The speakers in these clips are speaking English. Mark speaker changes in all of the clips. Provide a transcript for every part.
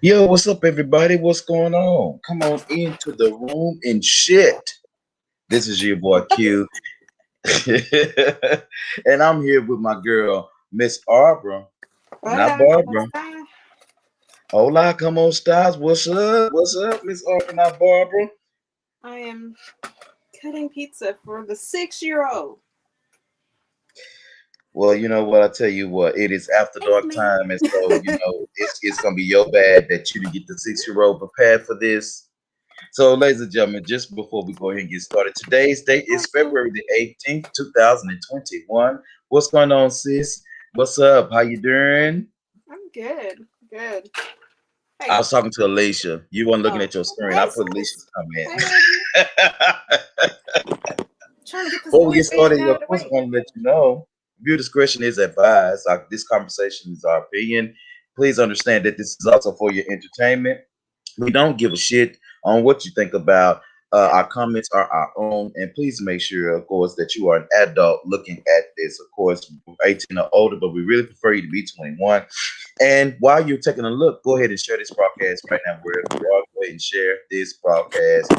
Speaker 1: Yo, what's up, everybody? What's going on? Come on into the room and shit. This is your boy Q, and I'm here with my girl, Miss Arbor, not
Speaker 2: Hola, ¿cómo
Speaker 1: Barbara.
Speaker 2: está?
Speaker 1: Hola, come on, Styles. What's up? What's up, Miss Arbor, not Barbara?
Speaker 2: I am cutting pizza for the 6-year-old.
Speaker 1: Well, you know what? I tell you what, it is after
Speaker 2: Thanks,
Speaker 1: dark
Speaker 2: man.
Speaker 1: time, and so it's gonna be your bad that you didn't get the 6-year-old prepared for this. So, ladies and gentlemen, just before we go ahead and get started, today's date is February the 18th, 2021. What's going on, sis? What's up? How you doing?
Speaker 2: I'm good. Good.
Speaker 1: I
Speaker 2: Hey.
Speaker 1: was talking to Alicia. You weren't looking
Speaker 2: Oh.
Speaker 1: at your screen. I
Speaker 2: Hey,
Speaker 1: put
Speaker 2: sis.
Speaker 1: Alicia's
Speaker 2: Hey,
Speaker 1: comment.
Speaker 2: baby. Trying to get this
Speaker 1: Before we get
Speaker 2: boyfriend
Speaker 1: started,
Speaker 2: out
Speaker 1: of
Speaker 2: of the
Speaker 1: course, I
Speaker 2: way.
Speaker 1: want to let you know viewer discretion is advised. This conversation is our opinion. Please understand that this is also for your entertainment. We don't give a shit on what you think about. Our comments are our own, and please make sure, of course, that you are an adult looking at this. Of course, 18 or older, but we really prefer you to be 21. And while you're taking a look, go ahead and share this broadcast right now wherever you are. Go ahead and share this broadcast.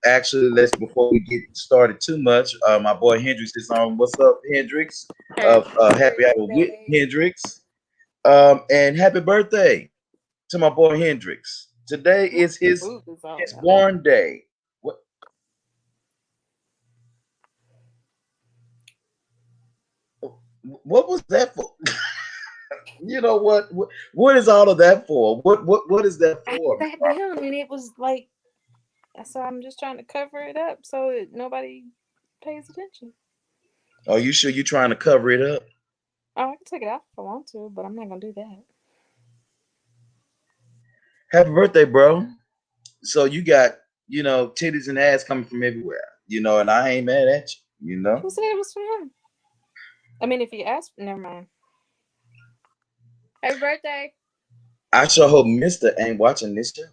Speaker 1: Actually, let's before we get started too much, my boy Hendrix is on. What's up, Hendrix?
Speaker 2: Happy
Speaker 1: Happy hour with
Speaker 2: birthday.
Speaker 1: Hendrix. And happy birthday to my boy Hendrix. Today
Speaker 2: What
Speaker 1: is
Speaker 2: the
Speaker 1: his
Speaker 2: food is all
Speaker 1: his
Speaker 2: about?
Speaker 1: born day. What was that for? You know what is all of that for? What is that
Speaker 2: I
Speaker 1: for?
Speaker 2: sat down and it was like, so I'm just trying to cover it up so that nobody pays attention.
Speaker 1: Are you sure you're trying to cover it up?
Speaker 2: Oh, I can take it off if I want to, but I'm not going to do that.
Speaker 1: Happy birthday, bro. So you got, titties and ass coming from everywhere, and I ain't mad at you,
Speaker 2: Who said it was for him? I mean, if you ask, never mind. Happy birthday.
Speaker 1: I sure hope Mister ain't watching this show.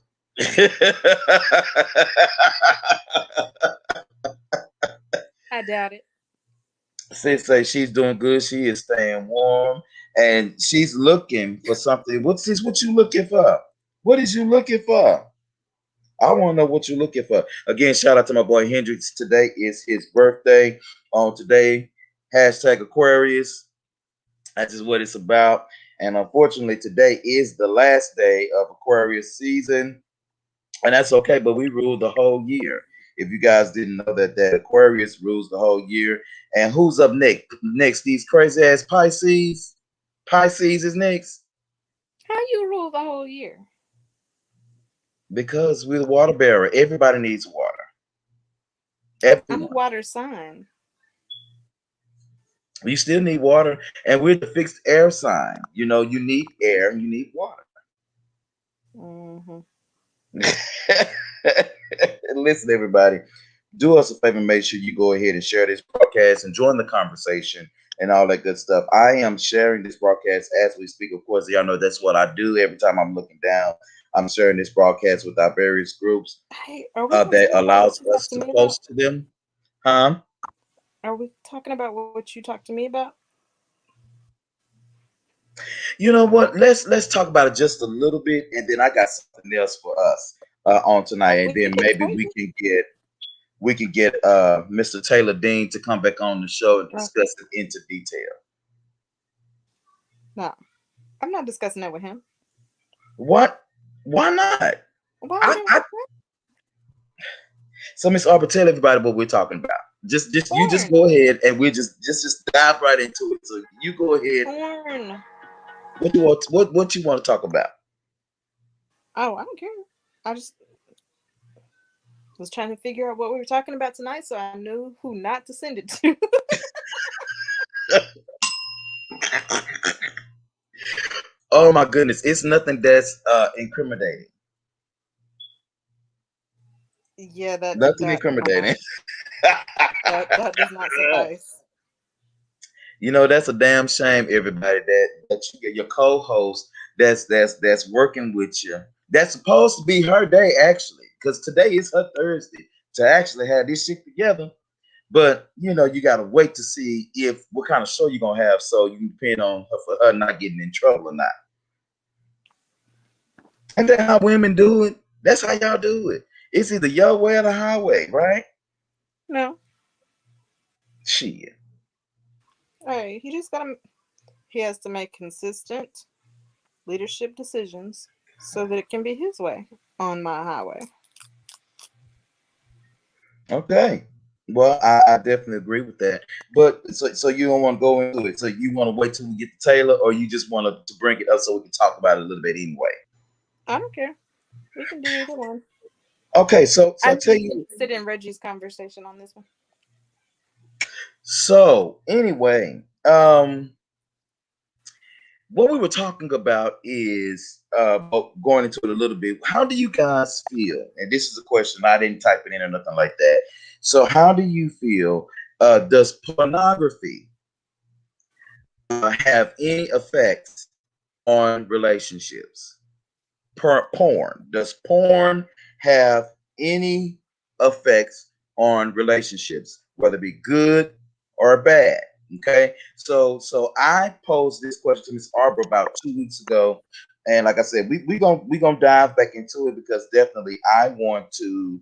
Speaker 2: I doubt it.
Speaker 1: Sis say she's doing good. She is staying warm, and she's looking for something. What's this? What you looking for? What is you looking for? I want to know what you're looking for. Again, shout out to my boy Hendrix. Today is his birthday. On today, hashtag Aquarius. That's just what it's about. And unfortunately, today is the last day of Aquarius season, and that's okay. But we rule the whole year. If you guys didn't know that Aquarius rules the whole year. And who's up next? Next, these crazy ass Pisces. Pisces is next
Speaker 2: How you rule the whole year?
Speaker 1: because we're the water bearer. Everybody needs water.
Speaker 2: I'm a
Speaker 1: Everyone.
Speaker 2: water sign.
Speaker 1: You still need water, and we're the fixed air sign. You need air and you need water.
Speaker 2: Mm-hmm.
Speaker 1: Listen, everybody, do us a favor. Make sure you go ahead and share this broadcast and join the conversation and all that good stuff. I am sharing this broadcast as we speak. Of course, y'all know that's what I do every time I'm looking down. I'm sharing this broadcast with our various groups
Speaker 2: Hey, are we gonna
Speaker 1: that
Speaker 2: talk about what
Speaker 1: allows
Speaker 2: you
Speaker 1: us
Speaker 2: talked to
Speaker 1: to
Speaker 2: me about?
Speaker 1: post to them. Huh?
Speaker 2: Are we talking about what you talked to me about?
Speaker 1: You know what? Let's talk about it just a little bit, and then I got something else for us on tonight, and
Speaker 2: We
Speaker 1: then
Speaker 2: can
Speaker 1: maybe
Speaker 2: save it.
Speaker 1: we can get Mr. Taylor Dean to come back on the show and
Speaker 2: No,
Speaker 1: discuss it into detail.
Speaker 2: no, I'm not discussing that with him.
Speaker 1: What? Why not?
Speaker 2: Why would
Speaker 1: I so Miss Arbor, tell everybody what we're talking about. Just
Speaker 2: porn?
Speaker 1: go ahead and we just dive right into it. So you go ahead.
Speaker 2: Porn.
Speaker 1: What you want to talk about?
Speaker 2: Oh, I don't care. I just was trying to figure out what we were talking about tonight, so I knew who not to send it to.
Speaker 1: Oh my goodness, it's nothing that's incriminating.
Speaker 2: Yeah, that
Speaker 1: Nothing
Speaker 2: that never
Speaker 1: incriminating.
Speaker 2: mind. That does not suffice.
Speaker 1: That's a damn shame, everybody. That you get your co-host that's working with you. That's supposed to be her day, actually, because today is her Thursday to actually have this shit together. But you gotta wait to see if what kind of show you're gonna have, so you can depend on her for her not getting in trouble or not. Ain't that how women do it? That's how y'all do it. It's either your way or the highway, right?
Speaker 2: No.
Speaker 1: Shit.
Speaker 2: Hey, he has to make consistent leadership decisions so that it can be his way on my highway.
Speaker 1: Okay. Well, I definitely agree with that. But so you don't want to go into it. So you want to wait till we get to Taylor, or you just want to bring it up so we can talk about it a little bit anyway.
Speaker 2: I don't care. We can do either one.
Speaker 1: Okay, so I
Speaker 2: I'm
Speaker 1: tell you.
Speaker 2: interested in Reggie's conversation on this one.
Speaker 1: So anyway, what we were talking about is going into it a little bit. How do you guys feel? And this is a question, I didn't type it in or nothing like that. So how do you feel? Does pornography have any effects on relationships? Porn. Does porn have any effects on relationships, whether it be good or bad? Okay, so I posed this question to Miss Arbor about 2 weeks ago, and like I said, we gonna dive back into it because definitely I want to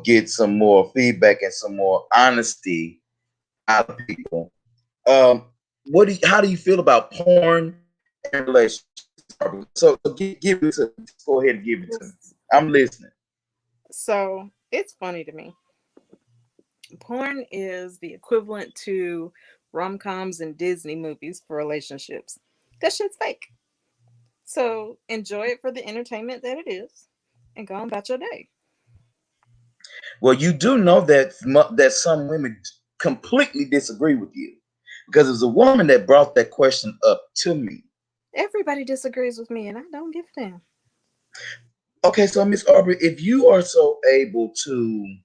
Speaker 1: get some more feedback and some more honesty out of people. Um, how do you feel about porn and relationships? So give it to me. Go ahead and give it to me. I'm listening.
Speaker 2: So it's funny to me. Porn is the equivalent to rom coms and Disney movies for relationships. That shit's fake. So enjoy it for the entertainment that it is and go on about your day.
Speaker 1: Well, you do know that some women completely disagree with you because it was a woman that brought that question up to me.
Speaker 2: Everybody disagrees with me and I don't give a damn.
Speaker 1: Okay, so Miss Aubrey, if you are so able to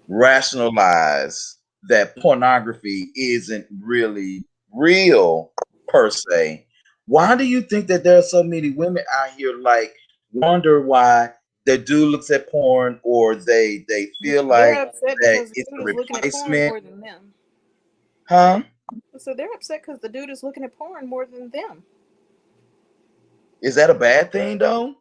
Speaker 1: rationalize that pornography isn't really real per se, why do you think that there are so many women out here like wonder why the dude looks at porn or they feel
Speaker 2: They're
Speaker 1: like
Speaker 2: upset
Speaker 1: that
Speaker 2: because the
Speaker 1: it's a
Speaker 2: dude is looking at porn
Speaker 1: replacement?
Speaker 2: more than them.
Speaker 1: Huh?
Speaker 2: So they're upset because the dude is looking at porn more than them.
Speaker 1: Is that a bad thing though?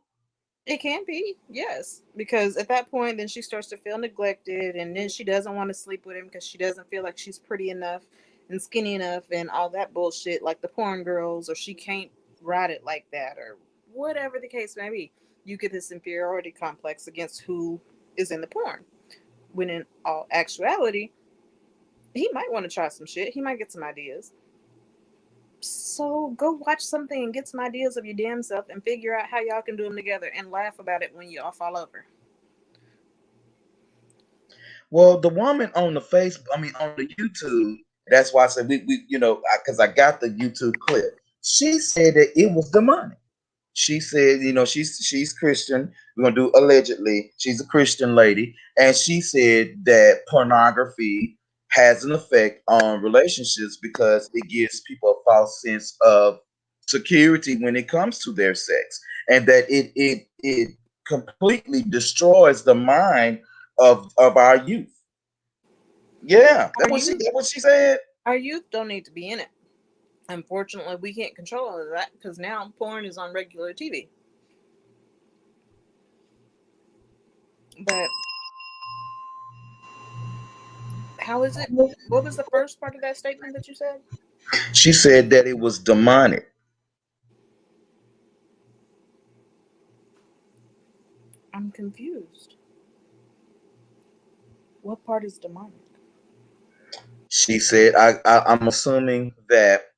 Speaker 2: It can be, yes, because at that point, then she starts to feel neglected, and then she doesn't want to sleep with him because she doesn't feel like she's pretty enough and skinny enough and all that bullshit, like the porn girls, or she can't ride it like that, or whatever the case may be. You get this inferiority complex against who is in the porn. When in all actuality, he might want to try some shit. He might get some ideas. So go watch something and get some ideas of your damn self and figure out how y'all can do them together and laugh about it when you all fall over.
Speaker 1: Well, the woman on the on the YouTube, that's why I said because I got the YouTube clip. She said that it was demonic. She said, she's Christian. We're gonna do allegedly. She's a Christian lady, and she said that pornography has an effect on relationships because it gives people a false sense of security when it comes to their sex, and that it completely destroys the mind of our youth. Yeah,
Speaker 2: Our youth,
Speaker 1: that's what she said.
Speaker 2: our youth don't need to be in it. Unfortunately, we can't control all of that because now porn is on regular TV. But how is it? What was the first part of that statement that you said?
Speaker 1: She said that it was demonic.
Speaker 2: I'm confused. What part is demonic?
Speaker 1: She said, I'm assuming that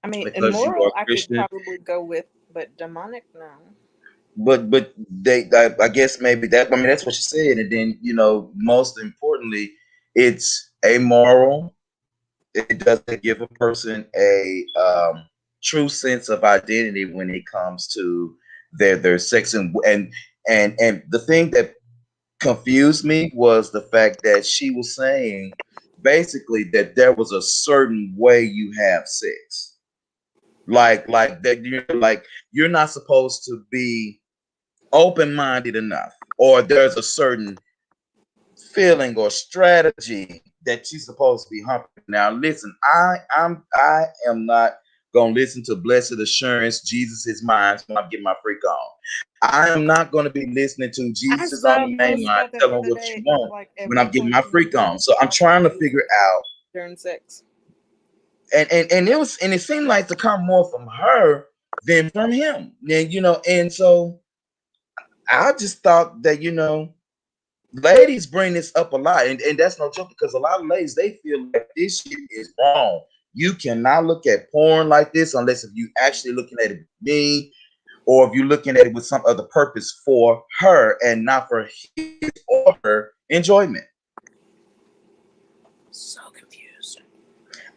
Speaker 2: I mean,
Speaker 1: because you are
Speaker 2: immoral, I could
Speaker 1: Christian,
Speaker 2: probably go with, but demonic, no.
Speaker 1: but I guess maybe that's what she said, and then most importantly, it's amoral. It doesn't give a person a true sense of identity when it comes to their sex and the thing that confused me was the fact that she was saying basically that there was a certain way you have sex, like that you're not supposed to be open-minded enough, or there's a certain feeling or strategy that you're supposed to be humping. Now listen, I am not gonna listen to Blessed Assurance, Jesus is mine when I'm getting my freak on. I am not gonna be listening to
Speaker 2: I
Speaker 1: Jesus is on
Speaker 2: saw
Speaker 1: the
Speaker 2: a
Speaker 1: main
Speaker 2: post
Speaker 1: line,
Speaker 2: about that
Speaker 1: tell
Speaker 2: the
Speaker 1: me
Speaker 2: other
Speaker 1: what you
Speaker 2: day.
Speaker 1: want
Speaker 2: Like, at
Speaker 1: when I'm
Speaker 2: what
Speaker 1: getting
Speaker 2: point
Speaker 1: my
Speaker 2: do you
Speaker 1: freak
Speaker 2: not
Speaker 1: on. So I'm
Speaker 2: watching
Speaker 1: trying to
Speaker 2: Jesus
Speaker 1: figure out,
Speaker 2: during sex?
Speaker 1: and it seemed like to come more from her than from him. And and so I just thought that, ladies bring this up a lot, and that's no joke because a lot of ladies, they feel like this shit is wrong. You cannot look at porn like this unless if you actually looking at it with me, or if you're looking at it with some other purpose for her and not for his or her enjoyment.
Speaker 2: So confused.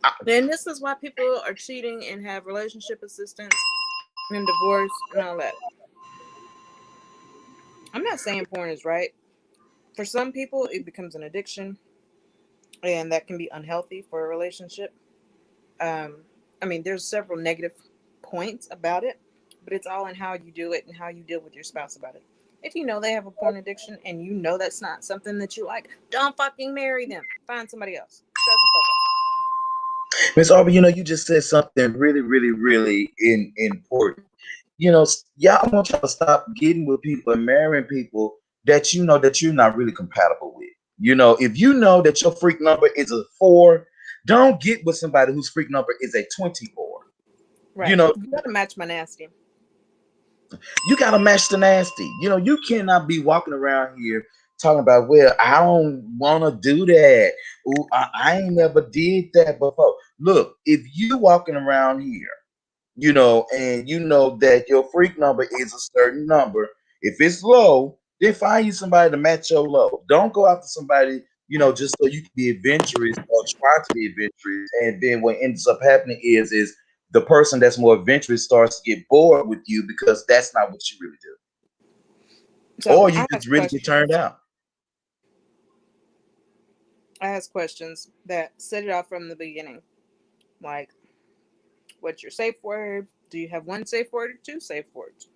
Speaker 1: I,
Speaker 2: And this is why people are cheating and have relationship assistants and divorce and all that. I'm not saying porn is right. For some people, it becomes an addiction, and that can be unhealthy for a relationship. Um, I mean, there's several negative points about it, but it's all in how you do it and how you deal with your spouse about it. If you know they have a porn addiction and you know that's not something that you like, don't fucking marry them. Find somebody else. Shut the fuck up.
Speaker 1: Miss Aubrey, you just said something really, really, really important. Y'all want y'all to stop getting with people and marrying people that you know that you're not really compatible with. If you know that your freak number is a 4, don't get with somebody whose freak number is a 24. You
Speaker 2: Right.
Speaker 1: know,
Speaker 2: You gotta match my nasty.
Speaker 1: you gotta match the nasty. You cannot be walking around here talking about, well, I don't wanna do that. Ooh, I ain't never did that before. Look, if you walking around here, and you know that your freak number is a certain number. If it's low, then find you somebody to match your low. Don't go after somebody, just so you can be adventurous or try to be adventurous. And then what ends up happening is the person that's more adventurous starts to get bored with you because that's not what you really do.
Speaker 2: So
Speaker 1: Or you
Speaker 2: I
Speaker 1: just
Speaker 2: ask
Speaker 1: really get turned
Speaker 2: questions.
Speaker 1: out.
Speaker 2: I ask questions that set it off from the beginning. Like, what's your safe word? Do you have one safe word or two safe words?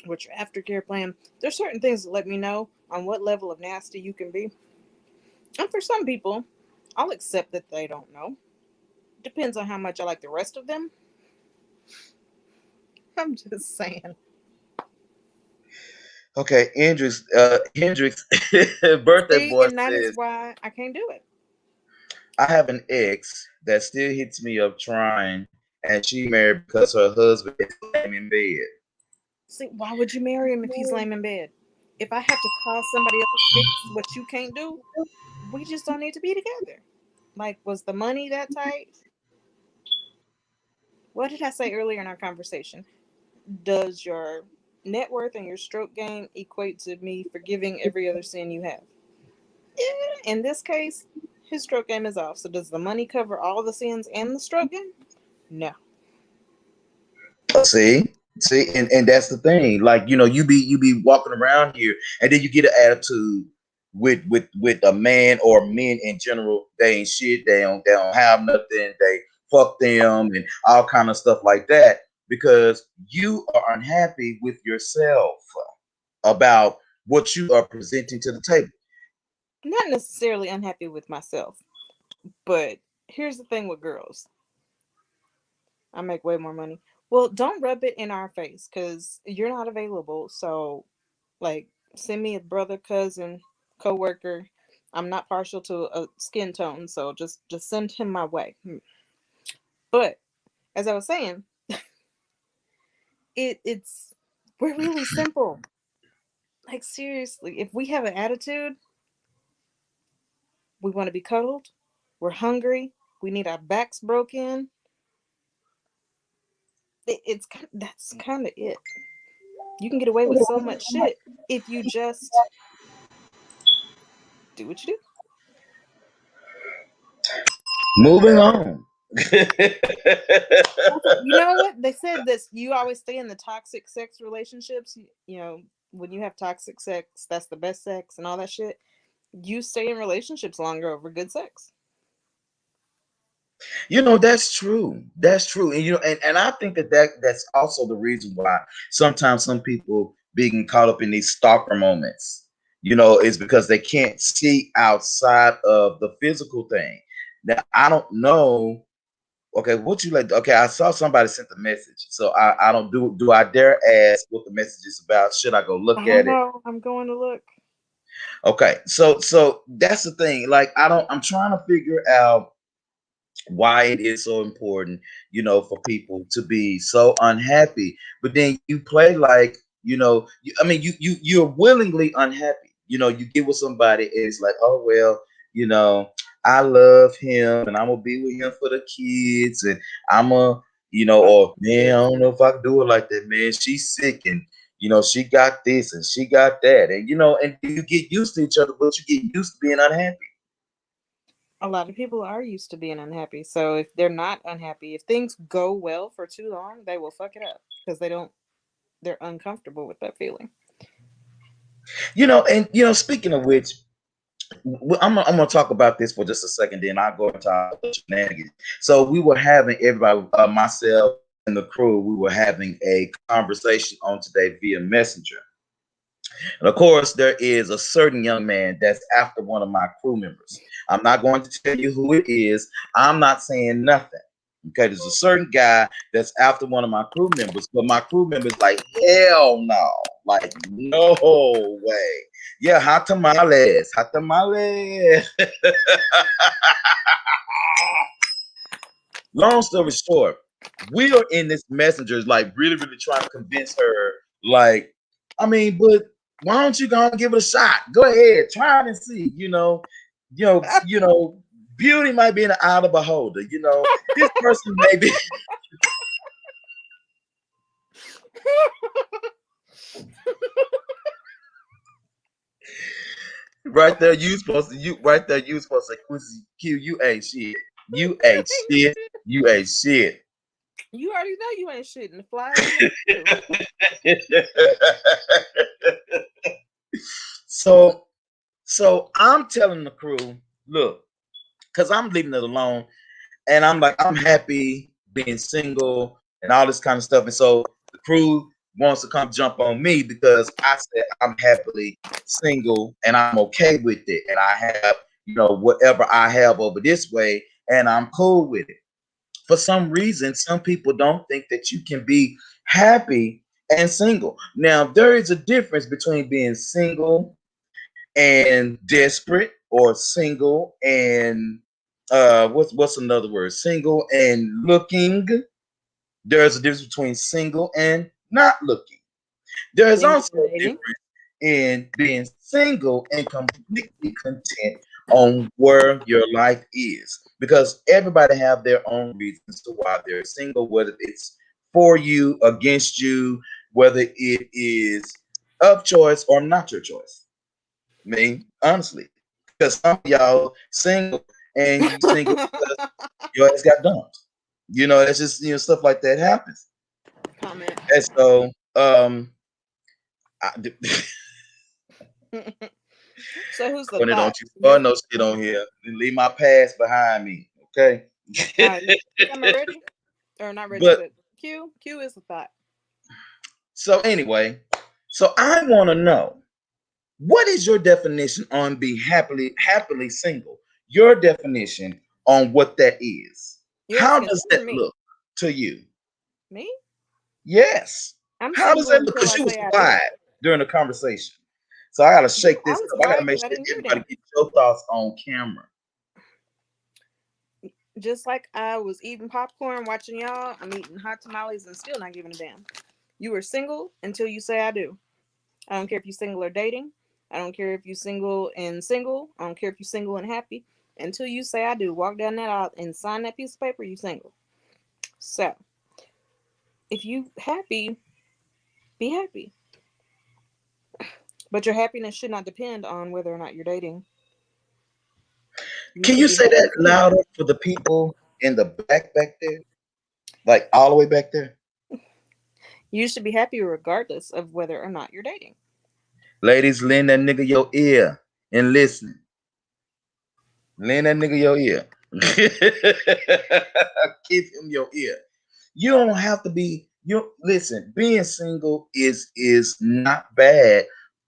Speaker 2: What's your aftercare plan? There's certain things that let me know on what level of nasty you can be. And for some people, I'll accept that they don't know. Depends on how much I like the rest of them. I'm just saying.
Speaker 1: Okay, Hendrix, birthday
Speaker 2: See,
Speaker 1: boy
Speaker 2: and that is
Speaker 1: says,
Speaker 2: why I can't do it.
Speaker 1: I have an ex that still hits me up trying, and she married because her husband is lame in bed.
Speaker 2: See, why would you marry him if he's lame in bed? If I have to call somebody else to fix what you can't do, we just don't need to be together. Like, was the money that tight? What did I say earlier in our conversation? Does your net worth and your stroke game equate to me forgiving every other sin you have? Yeah, in this case, his stroke game is off. So does the money cover all the sins and the stroke game? No.
Speaker 1: See, and that's the thing. Like, you be walking around here, and then you get an attitude with a man or men in general. They ain't shit. They don't have nothing. They fuck them and all kind of stuff like that because you are unhappy with yourself about what you are presenting to the table.
Speaker 2: Not necessarily unhappy with myself, but here's the thing with girls. I make way more money. Well, don't rub it in our face because you're not available. So, like, send me a brother, cousin, coworker. I'm not partial to a skin tone, so just send him my way. But as I was saying, it's we're really simple. Like, seriously, if we have an attitude, we want to be cuddled, we're hungry, we need our backs broken. That's kind of it. You can get away with so much shit if you just do what you do.
Speaker 1: Moving on.
Speaker 2: You know what they said? This you always stay in the toxic sex relationships. When you have toxic sex, that's the best sex and all that shit. You stay in relationships longer over good sex.
Speaker 1: That's true. That's true. And and I think that's also the reason why sometimes some people being caught up in these stalker moments, is because they can't see outside of the physical thing. Now, I don't know Okay, what you like? Okay, I saw somebody sent the message, so I don't do I dare ask what the message is about? Should I go look
Speaker 2: I don't
Speaker 1: at it?
Speaker 2: know. I'm going to look.
Speaker 1: Okay, so that's the thing. Like I don't. I'm trying to figure out why it is so important, for people to be so unhappy. But then you play like, I mean, you're willingly unhappy. You get with somebody and it's like, oh well, you know, I love him and I'm gonna be with him for the kids and I'm a,
Speaker 2: Fuck
Speaker 1: or man, I
Speaker 2: kids.
Speaker 1: don't know if I can do it like that, man. She's sick and she got this and she got that, and and you get used to each other, but you get used to being unhappy.
Speaker 2: A lot of people are used to being unhappy. So if they're not unhappy, if things go well for too long, they will fuck it up because they're uncomfortable with that feeling.
Speaker 1: And speaking of which, I'm gonna talk about this for just a second, then I'll go into our shenanigans. So we were having everybody, myself and the crew, we were having a conversation on today via Messenger. And of course, there is a certain young man that's after one of my crew members. I'm not going to tell you who it is. I'm not saying nothing. Okay, there's a certain guy that's after one of my crew members, but my crew members like, hell no, like no way. Yeah, hot tamales, hot tamales. Long story short, we are in this messenger, like really, really trying to convince her, like, I mean, but why don't you go and give it a shot? Go ahead, try it and see. Beauty might be in the eye of the beholder. This person may be right there. You supposed to say, Quincy Q. You ain't shit. You ain't shit. You ain't shit.
Speaker 2: You already know you ain't shit, and the flies know you.
Speaker 1: so, so I'm telling the crew, look, because I'm leaving it alone. And I'm like, I'm happy being single and all this kind of stuff. And so the crew wants to come jump on me because I said I'm happily single and I'm okay with it. And I have, whatever I have over this way, and I'm cool with it. For some reason, some people don't think that you can be happy and single. Now, there is a difference between being single and desperate, or single and what's another word? Single and looking. There's a difference between single and not looking. There is
Speaker 2: Single
Speaker 1: also
Speaker 2: and
Speaker 1: a
Speaker 2: dating.
Speaker 1: difference in being single and completely content on where your life is, because everybody have their own reasons to why they're single, whether it's for you, against you, whether it is of choice or not your choice. I mean, honestly, because some of y'all single and you single because your ass got dumped. That's just stuff like that happens.
Speaker 2: Comment.
Speaker 1: And so, I,
Speaker 2: So who's the
Speaker 1: Courtney,
Speaker 2: thought?
Speaker 1: don't you start
Speaker 2: You?
Speaker 1: no shit on here. Leave my past behind me, okay?
Speaker 2: All right. You comment ready? Or not ready,
Speaker 1: But
Speaker 2: but Q. Q is the thought.
Speaker 1: so anyway, so I want to know, what is your definition on be happily single? Your definition on what that is.
Speaker 2: You
Speaker 1: How
Speaker 2: asking
Speaker 1: does
Speaker 2: him or
Speaker 1: that
Speaker 2: me?
Speaker 1: look to you?
Speaker 2: Me?
Speaker 1: Yes.
Speaker 2: I'm
Speaker 1: How does
Speaker 2: single
Speaker 1: that look?
Speaker 2: until
Speaker 1: Because
Speaker 2: I
Speaker 1: she was
Speaker 2: say I do.
Speaker 1: quiet during the conversation. So I gotta
Speaker 2: Yeah,
Speaker 1: shake
Speaker 2: I
Speaker 1: this
Speaker 2: was
Speaker 1: up. I gotta
Speaker 2: quiet
Speaker 1: make
Speaker 2: because I
Speaker 1: sure
Speaker 2: didn't hear
Speaker 1: everybody
Speaker 2: them.
Speaker 1: gets your thoughts on camera.
Speaker 2: Just like I was eating popcorn, watching y'all, I'm eating hot tamales and still not giving a damn. You are single until you say I do. I don't care if you're single or dating. I don't care if you're single and single. I don't care if you're single and happy. Until you say I do, walk down that aisle and sign that piece of paper, you single. So, if you happy, be happy. But your happiness should not depend on whether or not you're dating. You
Speaker 1: Can
Speaker 2: should
Speaker 1: you
Speaker 2: be
Speaker 1: say
Speaker 2: happy
Speaker 1: that
Speaker 2: single.
Speaker 1: louder for the people in the back there? Like all the way back there?
Speaker 2: You should be happy regardless of whether or not you're dating.
Speaker 1: Ladies, lend that nigga your ear and listen. Lend that nigga your ear. Give him your ear. You don't have to be. You listen. Being single is not bad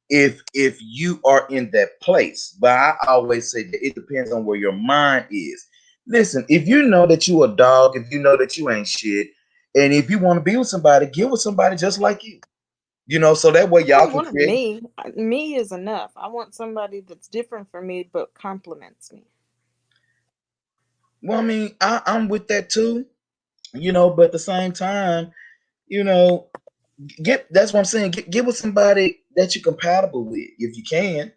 Speaker 1: if you are in that place. But I always say that it depends on where your mind is. Listen, if you know that you a dog, if you know that you ain't shit, and if you want to be with somebody, get with somebody just like you. So that way
Speaker 2: I
Speaker 1: y'all
Speaker 2: don't
Speaker 1: can
Speaker 2: want a
Speaker 1: create.
Speaker 2: me. Me is enough. I want somebody that's different from me but compliments me.
Speaker 1: Well, I mean, I'm with that too. But at the same time, you know, get that's what I'm saying. Get with somebody that you're compatible with, if you can.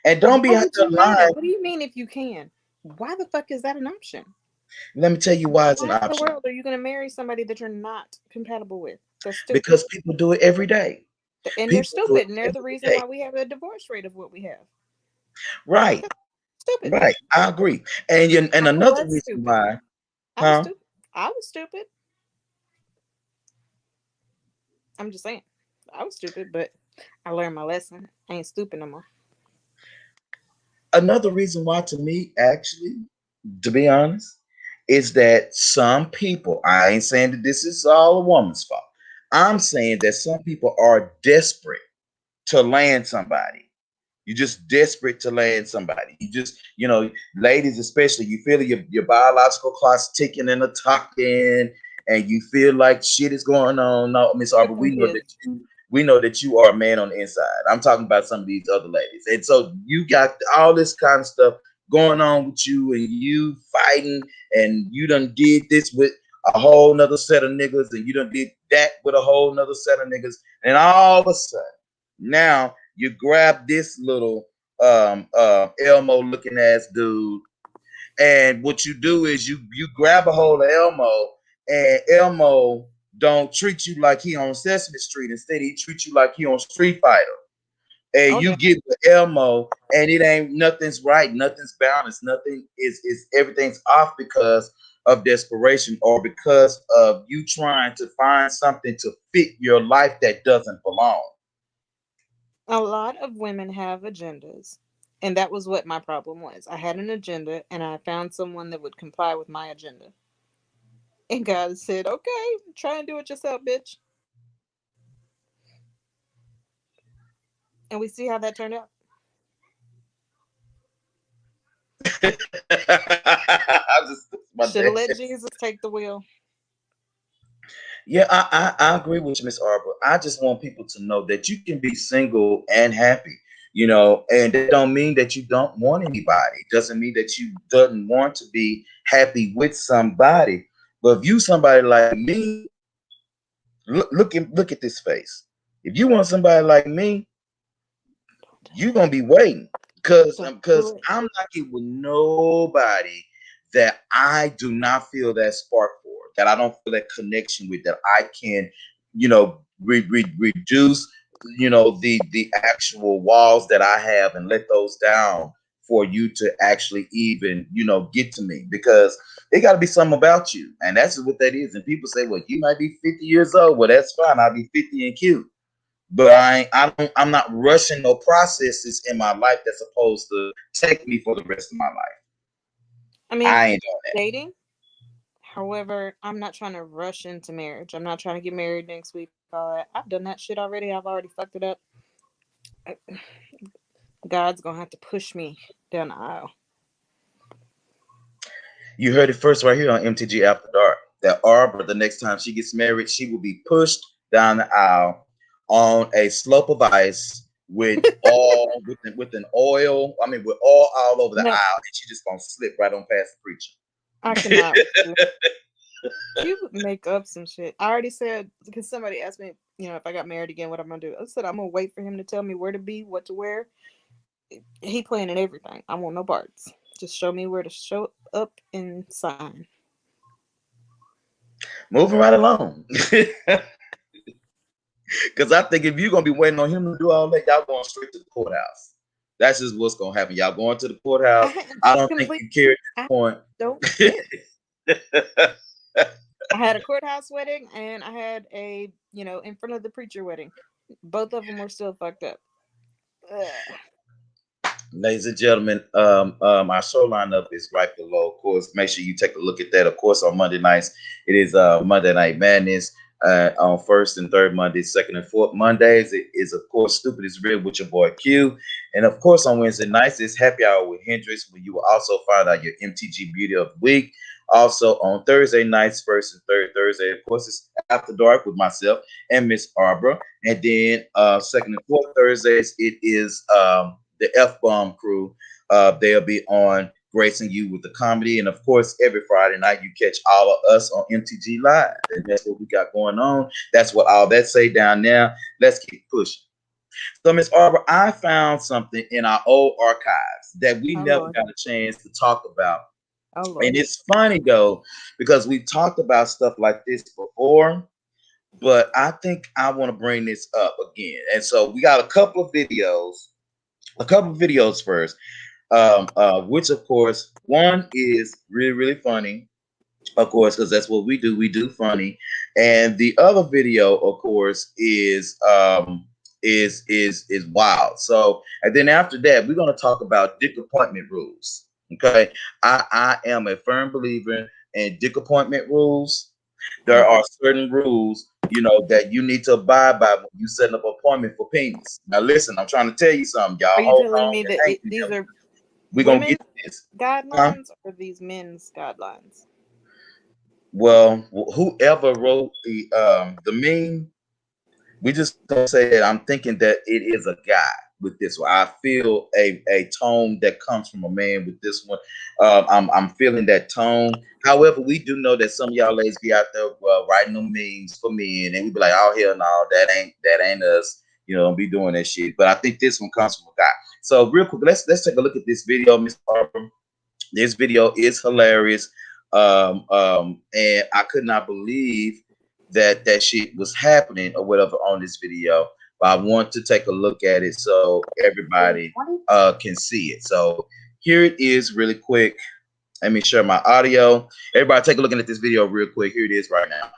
Speaker 1: And don't be
Speaker 2: Why
Speaker 1: out
Speaker 2: would
Speaker 1: there
Speaker 2: you
Speaker 1: lying.
Speaker 2: not? What do you mean if you can? Why the fuck is that an option?
Speaker 1: Let me tell you why it's an
Speaker 2: Why in the
Speaker 1: option.
Speaker 2: world are you going to marry somebody that you're not compatible with? That's stupid.
Speaker 1: Because people do it every day.
Speaker 2: And they're
Speaker 1: People do it
Speaker 2: stupid, and they're the
Speaker 1: every
Speaker 2: reason
Speaker 1: day.
Speaker 2: why we have a divorce rate of what we have.
Speaker 1: Right,
Speaker 2: That's stupid.
Speaker 1: right. I agree. And
Speaker 2: I
Speaker 1: another
Speaker 2: was
Speaker 1: reason
Speaker 2: stupid.
Speaker 1: why,
Speaker 2: I was
Speaker 1: huh?
Speaker 2: stupid. I was stupid. I'm just saying. I was stupid, but I learned my lesson. I ain't stupid no more.
Speaker 1: Another reason why, to me, actually, to be honest, is that some people, I ain't saying that this is all a woman's fault. I'm saying that some people are desperate to land somebody. You're just desperate to land somebody. Ladies especially, you feel your biological clock's ticking and a talking, and you feel like shit is going on. No, Miss Arbor,
Speaker 2: With them kids.
Speaker 1: we know that you are a man on the inside. I'm talking about some of these other ladies, and so you got all this kind of stuff going on with you, and you fighting, and you done did this with a whole nother set of niggas, and you done did that with a whole nother set of niggas, and all of a sudden now you grab this little Elmo looking ass dude, and what you do is you grab a hold of Elmo, and Elmo don't treat you like he on Sesame Street. Instead, he treats you like he on Street Fighter. And
Speaker 2: Oh,
Speaker 1: you
Speaker 2: damn.
Speaker 1: get with Elmo, and it ain't nothing's right, nothing's balanced, nothing is everything's off because of desperation or because of you trying to find something to fit your life that doesn't belong.
Speaker 2: A lot of women have agendas. And that was what my problem was. I had an agenda and I found someone that would comply with my agenda. And God said, okay, try and do it yourself, bitch. And we see how that turned out.
Speaker 1: I just my
Speaker 2: Should have
Speaker 1: dad.
Speaker 2: let Jesus take the wheel.
Speaker 1: Yeah, I agree with you, Miss Arbor. I just want people to know that you can be single and happy, and that don't mean that you don't want anybody. It doesn't mean that you doesn't want to be happy with somebody. But if you somebody like me, look at this face. If you want somebody like me,
Speaker 2: Don't do
Speaker 1: you're gonna be waiting
Speaker 2: it.
Speaker 1: because
Speaker 2: Don't do
Speaker 1: because
Speaker 2: it.
Speaker 1: I'm not getting with nobody that I do not feel that spark for, that I don't feel that connection with, that I can, reduce, the actual walls that I have and let those down for you to actually even, get to me, because it got to be something about you, and that's what that is. And people say, well, you might be 50 years old. Well, that's fine. I'll be 50 and cute, but I'm not rushing no processes in my life that's supposed to take me for the rest of my life.
Speaker 2: I mean,
Speaker 1: I ain't doing that.
Speaker 2: dating. However, I'm not trying to rush into marriage. I'm not trying to get married next week. All that. I've done that shit already. I've already fucked it up. God's gonna have to push me down the aisle.
Speaker 1: You heard it first right here on MTG After Dark. That Arbor, the next time she gets married, she will be pushed down the aisle on a slope of ice with an oil. I mean, with oil all over the
Speaker 2: No,
Speaker 1: aisle, and she just gonna slip right on past
Speaker 2: I
Speaker 1: the preacher.
Speaker 2: cannot. You would make up some shit. I already said because somebody asked me, if I got married again, what I'm gonna do. I said I'm gonna wait for him to tell me where to be, what to wear. He planning everything. I want no parts. Just show me where to show up and sign.
Speaker 1: Moving right along. Because I think if you're gonna be waiting on him to do all that, y'all going straight to the courthouse. That's just what's gonna happen. Y'all going to the
Speaker 2: I
Speaker 1: courthouse.
Speaker 2: had
Speaker 1: I don't think
Speaker 2: complete.
Speaker 1: you care at
Speaker 2: I
Speaker 1: this point.
Speaker 2: don't care. I had a courthouse wedding and I had a in front of the preacher wedding. Both of them were still fucked up. Ugh.
Speaker 1: Ladies and gentlemen, our show lineup is right below. Of course, make sure you take a look at that. Of course, on Monday nights, it is Monday Night Madness. on first and third Mondays, second and fourth Mondays. It is, of course, Stupid is Real with your boy Q. And of course, on Wednesday nights, it's Happy Hour with Hendrix, where you will also find out your MTG Beauty of the Week. Also on Thursday nights, first and third Thursday, of course, it's After Dark with myself and Miss Arbor. And then second and fourth Thursdays, it is the F Bomb crew. They'll be on gracing you with the comedy. And of course, every Friday night, you catch all of us on MTG Live. And that's what we got going on. That's what all that say down there. Let's keep pushing. So, Miss Arbor, I found something in our old archives that we
Speaker 2: Oh
Speaker 1: never
Speaker 2: Lord.
Speaker 1: got a chance to talk about.
Speaker 2: Oh
Speaker 1: And
Speaker 2: Lord.
Speaker 1: it's funny though, because we've talked about stuff like this before, but I think I want to bring this up again. And so we got a couple of videos first, which of course one is really really funny, of course, because that's what we do. We do funny, and the other video, of course, is wild. So, and then after that, we're gonna talk about dick appointment rules. Okay, I am a firm believer in dick appointment rules. There are certain rules, that you need to abide by when you set up an appointment for penis. Now, listen, I'm trying to tell you something, y'all.
Speaker 2: Are you
Speaker 1: Hold
Speaker 2: telling
Speaker 1: on,
Speaker 2: me
Speaker 1: it
Speaker 2: that
Speaker 1: ain't
Speaker 2: these are
Speaker 1: we gonna
Speaker 2: women
Speaker 1: get to this. Huh?
Speaker 2: guidelines or these men's guidelines?
Speaker 1: Well, whoever wrote the meme, we just gonna say that I'm thinking that it is a guy with this one. I feel a tone that comes from a man with this one. I'm feeling that tone. However, we do know that some of y'all ladies be out there writing them memes for men, and we be like, "Oh hell no, that ain't us." Don't be doing that shit. But I think this one comes from a guy. So real quick, let's take a look at this video, Miss Arbor. This video is hilarious. And I could not believe that shit was happening or whatever on this video. But I want to take a look at it so everybody can see it. So here it is really quick. Let me share my audio. Everybody take a look at this video real quick. Here it is right now.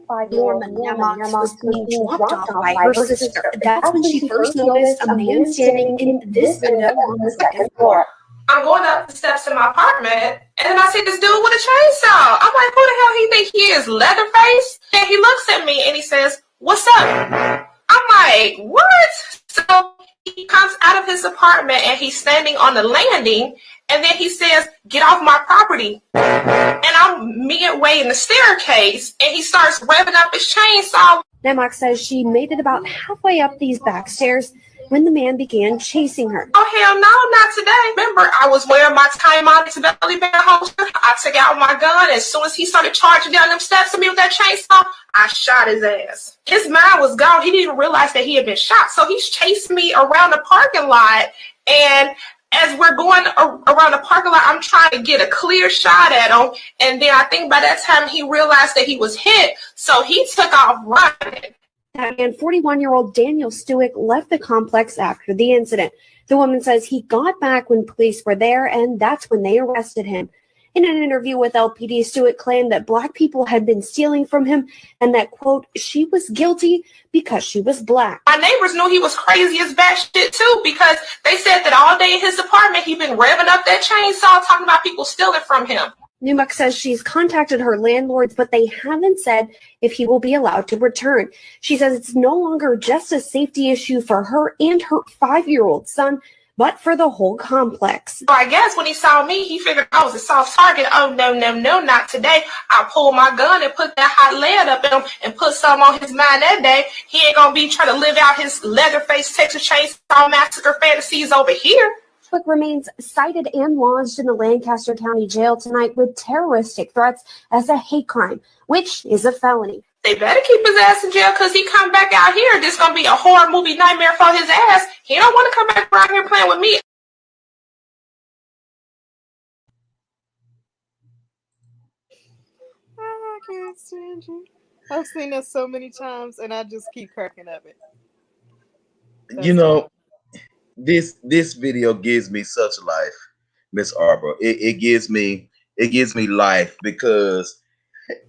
Speaker 3: Norma Nemox was being dropped off by her sister. That's when she first noticed a man standing in this window on the second floor.
Speaker 4: I'm going up the steps to my apartment, and then I see this dude with a chainsaw. I'm like, who the hell he think he is, Leatherface? And he looks at me and he says, "What's up?" I'm like, what? So he comes out of his apartment and he's standing on the landing, and then he says, "Get off my property." And I'm midway in the staircase, and he starts revving up his chainsaw.
Speaker 3: Nemox says she made it about halfway up these back stairs when the man began chasing her.
Speaker 4: Oh, hell no, not today. Remember, I was wearing my Time Onyx belly band holster. I took out my gun. As soon as he started charging down them steps to me with that chainsaw, I shot his ass. His mind was gone. He didn't even realize that he had been shot. So he's chasing me around the parking lot, and as we're going around the parking lot, I'm trying to get a clear shot at him. And then I think by that time he realized that he was hit. So he took off running.
Speaker 3: That man, 41-year-old Daniel Stewick, left the complex after the incident. The woman says he got back when police were there, and that's when they arrested him. In an interview with LPD, Stewick claimed that Black people had been stealing from him and that, quote, she was guilty because she was Black.
Speaker 4: My neighbors knew he was crazy as batshit too, because they said that all day in his apartment he'd been revving up that chainsaw talking about people stealing from him.
Speaker 3: Newmark says she's contacted her landlords, but they haven't said if he will be allowed to return. She says it's no longer just a safety issue for her and her 5-year-old son, but for the whole complex.
Speaker 4: So I guess when he saw me, he figured I was a soft target. Oh, no, not today. I pulled my gun and put that hot lead up in him and put some on his mind that day. He ain't gonna be trying to live out his Leatherface Texas Chainsaw Massacre fantasies over here.
Speaker 3: Stewick remains cited and lodged in the Lancaster County Jail tonight with terroristic threats as a hate crime, which is a felony.
Speaker 4: They better keep his ass in jail because he come back out here. This gonna be a horror movie nightmare for his ass. He don't want to come back around here playing with me.
Speaker 2: I can't stand you. I've seen this so many times, and I just keep cracking up it.
Speaker 1: This video gives me such life, Miss Arbor. It gives me life because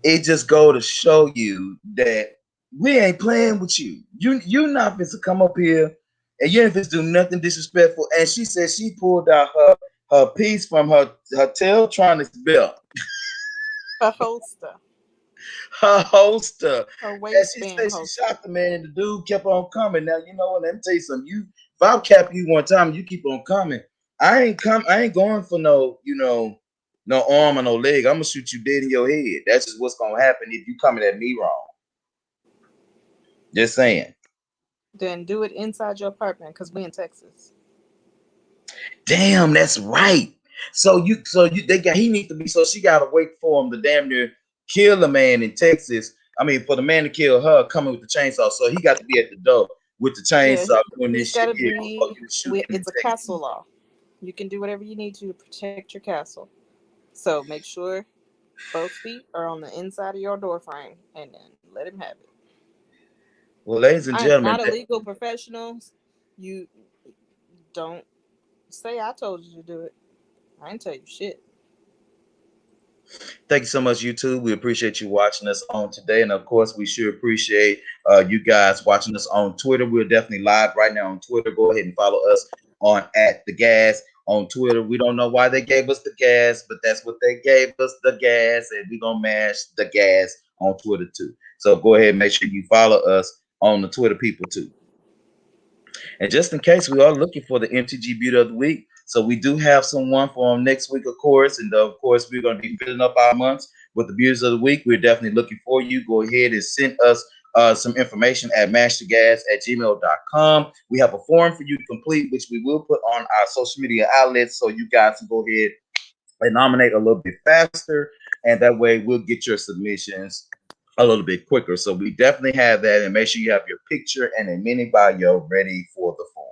Speaker 1: it just go to show you that we ain't playing with you. You not supposed to come up here and you ain't supposed to do nothing disrespectful. And she said she pulled out her piece from her tail trying to belt.
Speaker 2: A holster.
Speaker 1: her holster.
Speaker 2: Her
Speaker 1: And she
Speaker 2: waistband
Speaker 1: said she
Speaker 2: holster.
Speaker 1: shot the man, and the dude kept on coming. Now you know what? Let me tell you something. If I cap you one time, you keep on coming. I ain't going for no, no arm or no leg. I'm gonna shoot you dead in your head. That's just what's gonna happen if you coming at me wrong. Just saying.
Speaker 2: Then do it inside your apartment because we in Texas.
Speaker 1: Damn, that's right. He needs to be. So she got to wait for him to damn near kill a man in Texas. I mean, for the man to kill her, coming with the chainsaw. So he got to be at the door with the
Speaker 2: Yeah,
Speaker 1: chainsaw doing
Speaker 2: he's
Speaker 1: this
Speaker 2: got
Speaker 1: shit
Speaker 2: to
Speaker 1: here before
Speaker 2: be.
Speaker 1: you shoot him in
Speaker 2: It's a
Speaker 1: Texas.
Speaker 2: castle law. You can do whatever you need to protect your castle. So make sure both feet are on the inside of your door frame, and then let him have it.
Speaker 1: Well, ladies and
Speaker 2: I'm
Speaker 1: gentlemen,
Speaker 2: not a legal professional. You don't say I told you to do it. I didn't tell you shit.
Speaker 1: thank you so much, YouTube. We appreciate you watching us on today. And of course, we sure appreciate you guys watching us on Twitter. We're definitely live right now on Twitter. Go ahead and follow us on @thegas on Twitter. We don't know why they gave us the gas, but that's what they gave us, the gas. And we're going to mash the gas on Twitter too. So go ahead and make sure you follow us on the Twitter people too. And just in case, we are looking for the MTG Beauty of the Week. So we do have someone for next week, of course. And of course, we're going to be filling up our months with the Beauties of the Week. We're definitely looking for you. Go ahead and send us some information at mashthegas@gmail.com. We have a form for you to complete, which we will put on our social media outlets so you guys can go ahead and nominate a little bit faster. And that way we'll get your submissions a little bit quicker. So we definitely have that. And make sure you have your picture and a mini bio ready for the form.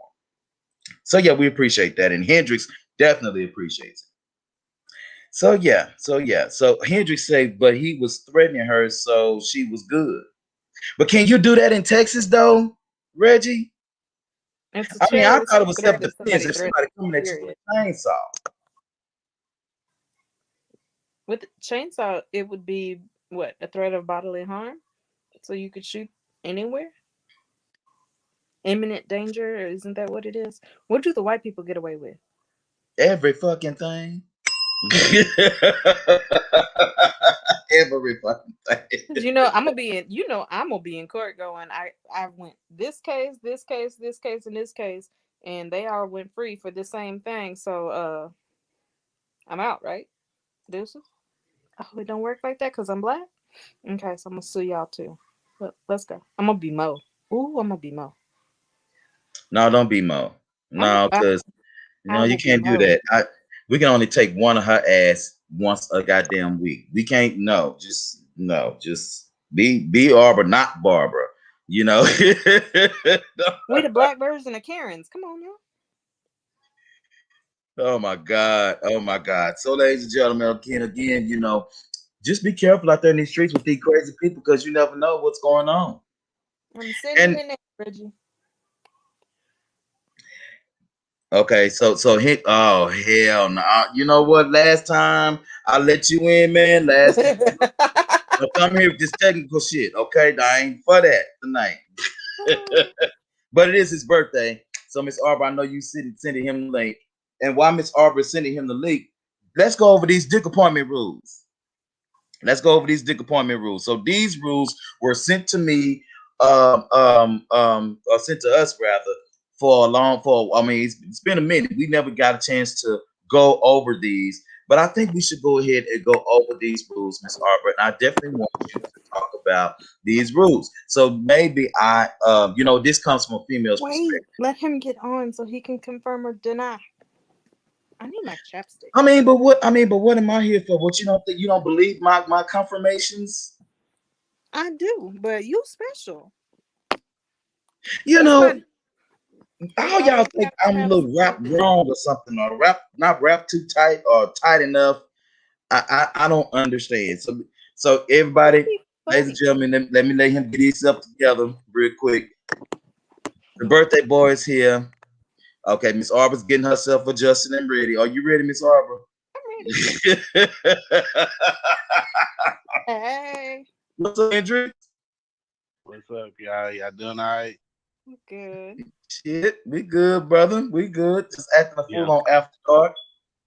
Speaker 1: So yeah, we appreciate that. And Hendrix definitely appreciates it. So Hendrix said, but he was threatening her, so she was good. But can you do that in Texas though, Reggie?
Speaker 2: It's a
Speaker 1: I mean, I thought it
Speaker 2: terrorist
Speaker 1: was
Speaker 2: threat if
Speaker 1: self-defense
Speaker 2: somebody
Speaker 1: if
Speaker 2: threatens
Speaker 1: somebody
Speaker 2: you,
Speaker 1: coming at you with
Speaker 2: period.
Speaker 1: a chainsaw.
Speaker 2: With the chainsaw, it would be what? A threat of bodily harm? So you could shoot anywhere? Imminent danger? Isn't that what it is? What do the white people get away with?
Speaker 1: Every fucking thing. Every fucking thing.
Speaker 2: You know, I'm gonna be in court going, I went this case, this case, this case, and this case, and they all went free for the same thing. So I'm out, right? Deuces? Oh, it don't work like that because I'm black? Okay, so I'm gonna sue y'all too. But let's go. I'm gonna be Mo. Ooh, I'm gonna be Mo.
Speaker 1: No, don't be Mo. No, because
Speaker 2: I
Speaker 1: no, you
Speaker 2: will be
Speaker 1: can't do
Speaker 2: Mo.
Speaker 1: that. We can only take one of her ass once a goddamn week. We can't. No, just be Arbor, not Barbara. You know.
Speaker 2: We the black version of Karens. Come on now.
Speaker 1: Oh my God. Oh my God. So, ladies and gentlemen, again, just be careful out there in these streets with these crazy people because you never know what's going on.
Speaker 2: I'm sending
Speaker 1: And
Speaker 2: you in there, Reggie.
Speaker 1: okay, so hit. Oh hell no! You know what? Last time I let you in, man. Last time, don't come here with this technical shit. Okay, I ain't for that tonight. But it is his birthday, so Miss Arbor, I know you sending him the link. And while Miss Arbor is sending him the link, let's go over these dick appointment rules. So these rules were sent to me, or sent to us rather, I mean, it's been a minute. We never got a chance to go over these, but I think we should go ahead and go over these rules, Miss Arbor. And I definitely want you to talk about these rules. So maybe this comes from a female's
Speaker 2: Wait,
Speaker 1: perspective.
Speaker 2: let him get on so he can confirm or deny. I need my chapstick.
Speaker 1: But what am I here for? What you don't think? You don't believe my confirmations?
Speaker 2: I do, but you special.
Speaker 1: You
Speaker 2: That's
Speaker 1: know,
Speaker 2: fine.
Speaker 1: how
Speaker 2: We
Speaker 1: y'all
Speaker 2: always
Speaker 1: think
Speaker 2: have to
Speaker 1: I'm a
Speaker 2: have
Speaker 1: little wrapped
Speaker 2: some.
Speaker 1: wrong or something, or not wrapped too tight or tight enough? I don't understand. So
Speaker 2: That'd
Speaker 1: everybody,
Speaker 2: be
Speaker 1: ladies and
Speaker 2: funny.
Speaker 1: gentlemen, let me let him get himself together real quick. The birthday boy is here. Okay, Miss Arbor's getting herself adjusted and ready. Are you ready, Miss Arbor?
Speaker 2: I'm ready. Hey,
Speaker 1: What's up, Andrew?
Speaker 5: What's up, y'all? Y'all doing all right?
Speaker 2: good.
Speaker 1: Shit, we good, brother. We good. Just acting a fool
Speaker 5: Yeah.
Speaker 1: on After Dark.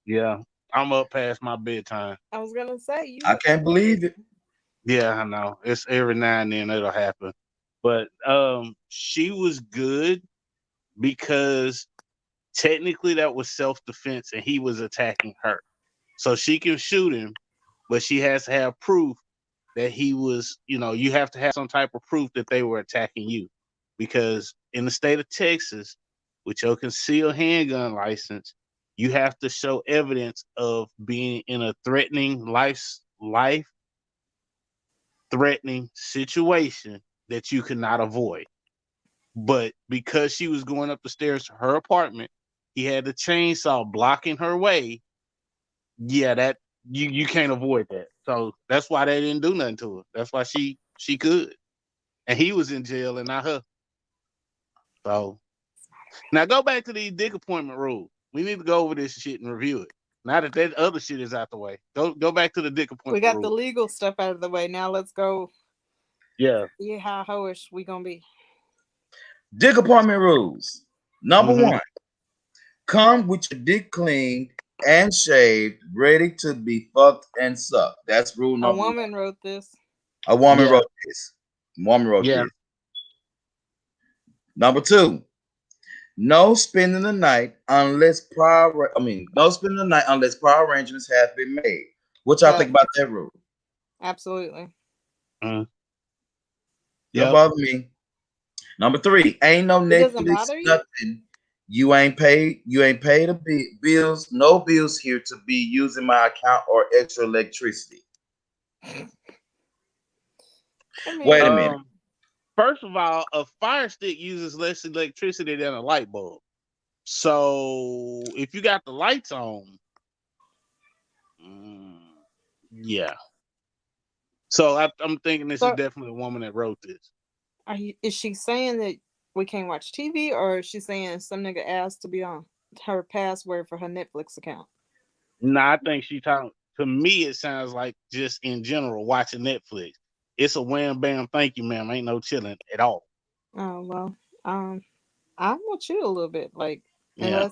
Speaker 5: Yeah. I'm up past my bedtime.
Speaker 2: I was gonna say
Speaker 1: I can't believe it.
Speaker 5: Yeah, I know. It's every now and then it'll happen. But she was good because technically that was self-defense and he was attacking her. So she can shoot him, but she has to have proof that he was, you have to have some type of proof that they were attacking you. Because in the state of Texas, with your concealed handgun license, you have to show evidence of being in a threatening life threatening situation that you could not avoid. But because she was going up the stairs to her apartment, he had the chainsaw blocking her way. Yeah, that you can't avoid that. So that's why they didn't do nothing to her. That's why she could. And he was in jail and not her. So now go back to these dick appointment rules. We need to go over this shit and review it. Now that other shit is out the way. Go back to the dick
Speaker 2: We
Speaker 5: appointment
Speaker 2: got the
Speaker 5: rule.
Speaker 2: legal stuff out of the way. Now let's go.
Speaker 5: Yeah.
Speaker 2: Yeah, how hoish we gonna be?
Speaker 1: Dick appointment rules. Number
Speaker 5: Mm-hmm.
Speaker 1: one, come with your dick cleaned and shaved, ready to be fucked and sucked. That's rule
Speaker 2: A
Speaker 1: number one.
Speaker 2: woman wrote this.
Speaker 1: A woman
Speaker 5: Yeah.
Speaker 1: wrote this.
Speaker 5: Yeah.
Speaker 1: Number two, no spending the night unless prior. I mean, no spending the night unless prior arrangements have been made. What y'all think about that rule?
Speaker 2: Absolutely.
Speaker 1: Don't
Speaker 5: Yep.
Speaker 1: bother me. Number three, ain't no
Speaker 2: It doesn't
Speaker 1: Netflix,
Speaker 2: bother you?
Speaker 1: nothing. You ain't paid the bills, no bills here to be using my account or extra electricity.
Speaker 2: I mean,
Speaker 1: Wait a minute.
Speaker 5: First of all, a fire stick uses less electricity than a light bulb. So if you got the lights on, yeah. So I'm thinking this is definitely a woman that wrote this.
Speaker 2: Is she saying that we can't watch TV, or is she saying some nigga asked to be on her password for her Netflix account?
Speaker 5: No, I think she talking. To me, it sounds like just in general watching Netflix. It's a wham bam, thank you, ma'am. Ain't no chilling at all.
Speaker 2: Oh well, I'm with you a little bit, like
Speaker 5: Yeah.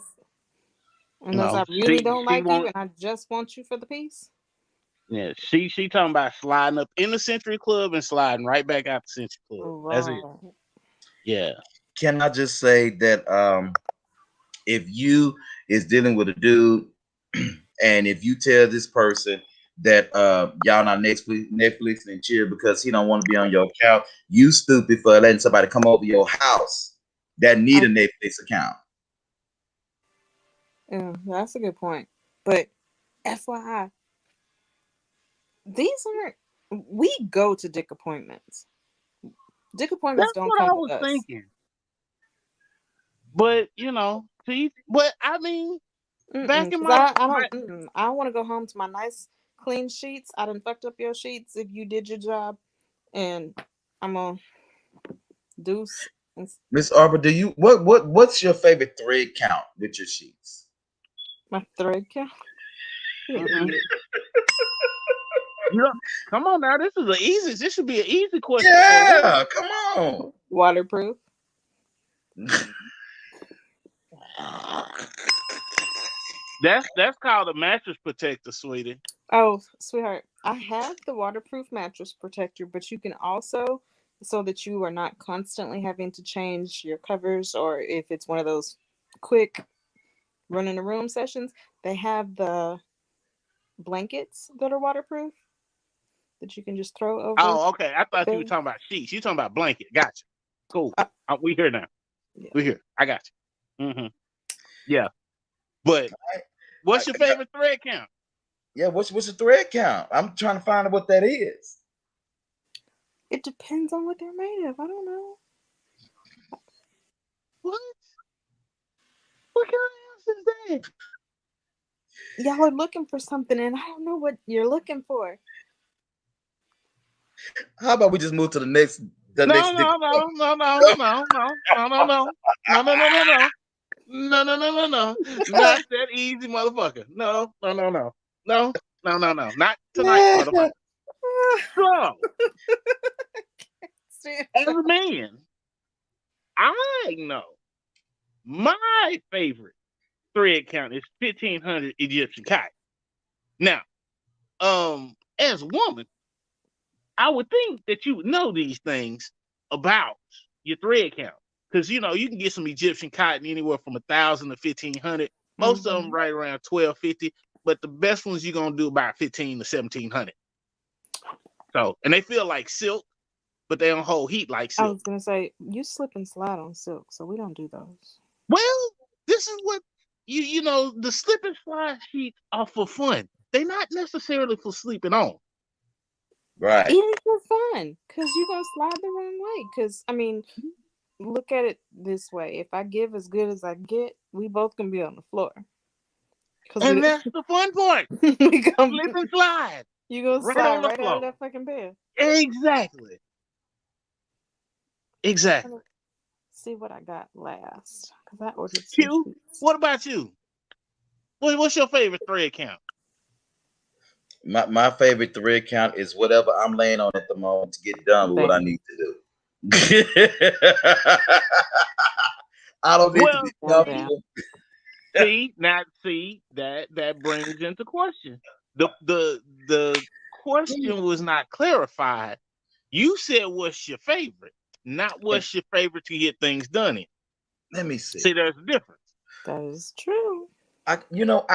Speaker 2: unless I really don't like you and I just want you for the peace.
Speaker 5: Yeah, she talking about sliding up in the Century Club and sliding right back out the Century Club. That's it. Yeah.
Speaker 1: Can I just say that if you is dealing with a dude and if you tell this person that y'all not Netflix and chill because he don't want to be on your account, you stupid for letting somebody come over your house that need a Netflix account.
Speaker 2: Yeah, that's a good point. But FYI, these aren't. We go to dick appointments. Dick appointments
Speaker 5: That's
Speaker 2: don't
Speaker 5: what
Speaker 2: come
Speaker 5: I
Speaker 2: with
Speaker 5: was
Speaker 2: us.
Speaker 5: thinking. But see, but I mean, back in
Speaker 2: I don't want to go home to my nice clean sheets. I done fucked up your sheets if you did your job, and I'm gonna deuce.
Speaker 1: Miss Arbor, do you what's your favorite thread count with your sheets?
Speaker 2: My thread count.
Speaker 5: Come on now. This should be an easy question.
Speaker 1: Yeah, come on.
Speaker 2: Waterproof.
Speaker 5: That's called a mattress protector, sweetie.
Speaker 2: Oh, sweetheart, I have the waterproof mattress protector, but you can also, so that you are not constantly having to change your covers, or if it's one of those quick run in the room sessions, they have the blankets that are waterproof that you can just throw over.
Speaker 5: Oh, okay. I thought you were talking about sheets. You talking about blanket. Gotcha. Cool. We here now. Yeah. We here. I got you. Mm-hmm. Yeah. But what's your favorite thread count?
Speaker 1: Yeah, what's your thread count? I'm trying to find out what that is.
Speaker 2: It depends on what they're made of. I don't know.
Speaker 5: What? What kind of answer is
Speaker 2: that? Y'all are looking for something, and I don't know what you're looking for.
Speaker 1: How about we just move to the next?
Speaker 5: No. Not that easy, motherfucker. No. Not tonight, motherfucker. So, as a man, I know my favorite thread count is 1,500 Egyptian cotton. Now, as a woman, I would think that you would know these things about your thread count. Because you can get some Egyptian cotton anywhere from 1,000 to 1,500. Most of them right around 1,250, but the best ones you're gonna do about 1,500 to 1,700. So, and they feel like silk, but they don't hold heat like
Speaker 2: I
Speaker 5: silk.
Speaker 2: was gonna say you slip and slide on silk, so we don't do those.
Speaker 5: Well, this is what the slip and slide sheets are for fun. They're not necessarily for sleeping on.
Speaker 1: Right.
Speaker 2: Even for fun, because you're gonna slide the wrong way. Because I mean, look at it this way: if I give as good as I get, we both can be on the floor.
Speaker 5: And that's the fun part. Slip and slide.
Speaker 2: You gonna
Speaker 5: right
Speaker 2: slide
Speaker 5: on the
Speaker 2: right
Speaker 5: floor.
Speaker 2: out of that fucking bed.
Speaker 5: Exactly.
Speaker 2: See what I got last, because I ordered some
Speaker 5: Q,
Speaker 2: sheets.
Speaker 5: what about you? What's your favorite thread count?
Speaker 1: My favorite thread count is whatever I'm laying on at the moment to get done with what I need to do. I don't need to be comfortable.
Speaker 5: See that brings into question. The question was not clarified. You said what's your favorite, not what's your favorite to get things done in.
Speaker 1: Let me see.
Speaker 5: See, there's a difference.
Speaker 2: That is true.
Speaker 1: I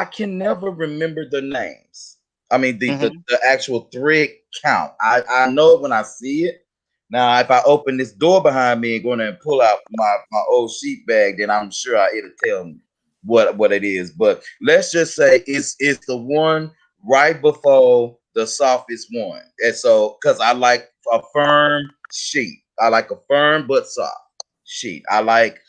Speaker 1: can never remember the names. I mean the actual thread count. I know it when I see it. Now, if I open this door behind me and go in there and pull out my old sheet bag, then I'm sure it'll tell me what it is. But let's just say it's the one right before the softest one. And so, because I like a firm sheet, I like a firm but soft sheet. I like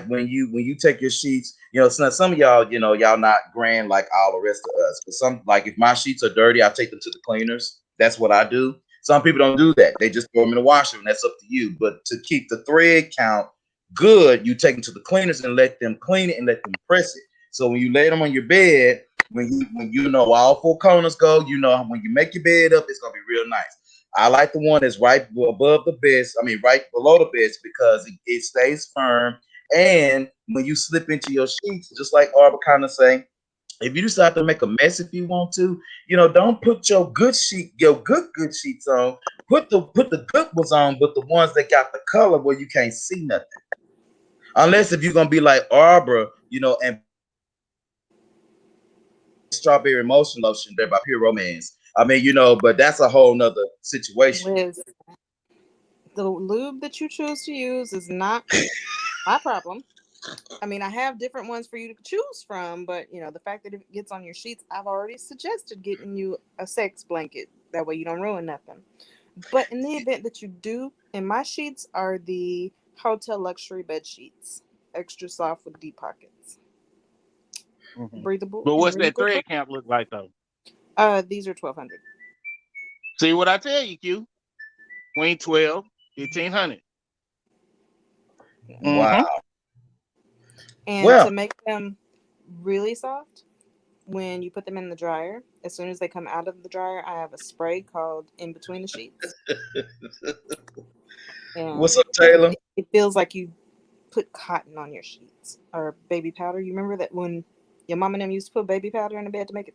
Speaker 1: when you take your sheets. Some of y'all, y'all not grand like all the rest of us. But some, like, if my sheets are dirty, I take them to the cleaners. That's what I do. Some people don't do that. They just throw them in the washer, and that's up to you. But to keep the thread count good, you take them to the cleaners and let them clean it and let them press it. So when you lay them on your bed, when you know all four corners go, when you make your bed up, it's gonna be real nice. I like the one that's right above the beds. I mean, right below the beds, because it stays firm. And when you slip into your sheets, just like Arbor kind of say, if you decide to make a mess, if you want to, don't put your good sheets on. Put the good ones on, but the ones that got the color where you can't see nothing. Unless if you're gonna be like Arbor, and strawberry motion lotion there by Pure Romance. I mean, but that's a whole nother situation.
Speaker 2: Liz, the lube that you choose to use is not my problem. I mean, I have different ones for you to choose from, but the fact that it gets on your sheets, I've already suggested getting you a sex blanket. That way you don't ruin nothing. But in the event that you do, and my sheets are the hotel luxury bed sheets, extra soft with deep pockets, breathable.
Speaker 5: But what's that thread count look like though?
Speaker 2: These are 1,200.
Speaker 5: See what I tell you, Q? Between 12, 1,500.
Speaker 1: Wow.
Speaker 2: And to make them really soft, when you put them in the dryer, as soon as they come out of the dryer, I have a spray called In Between the Sheets.
Speaker 1: What's up, Taylor?
Speaker 2: It feels like you put cotton on your sheets, or baby powder. You remember that when your mom and them used to put baby powder in the bed to make it?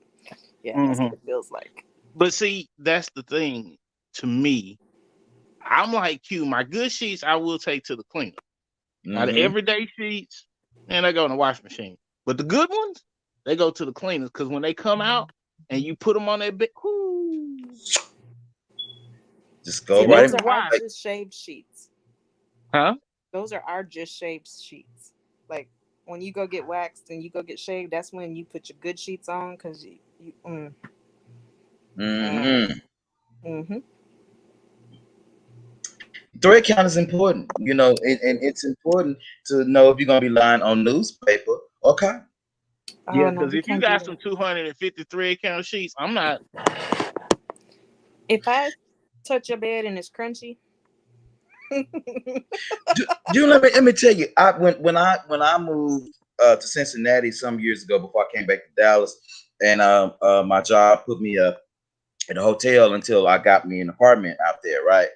Speaker 2: Yeah, that's what it feels like.
Speaker 5: But see, that's the thing. To me, I'm like Q. My good sheets I will take to the cleaner. Now the everyday sheets, man, they go in the washing machine. But the good ones, they go to the cleaners, because when they come out and you put them on that bed,
Speaker 1: just go right.
Speaker 2: Those are our just shaved sheets.
Speaker 5: Huh?
Speaker 2: Those are our just shaved sheets. Like when you go get waxed and you go get shaved, that's when you put your good sheets on, because
Speaker 1: Thread count is important, and it's important to know if you're gonna be lying on newspaper. Okay.
Speaker 5: Yeah, because if you got some 250 thread count sheets, I'm not.
Speaker 1: If
Speaker 2: I touch your bed and it's crunchy,
Speaker 1: let me tell you, when I moved to Cincinnati some years ago, before I came back to Dallas, and my job put me up in a hotel until I got me an apartment out there, right?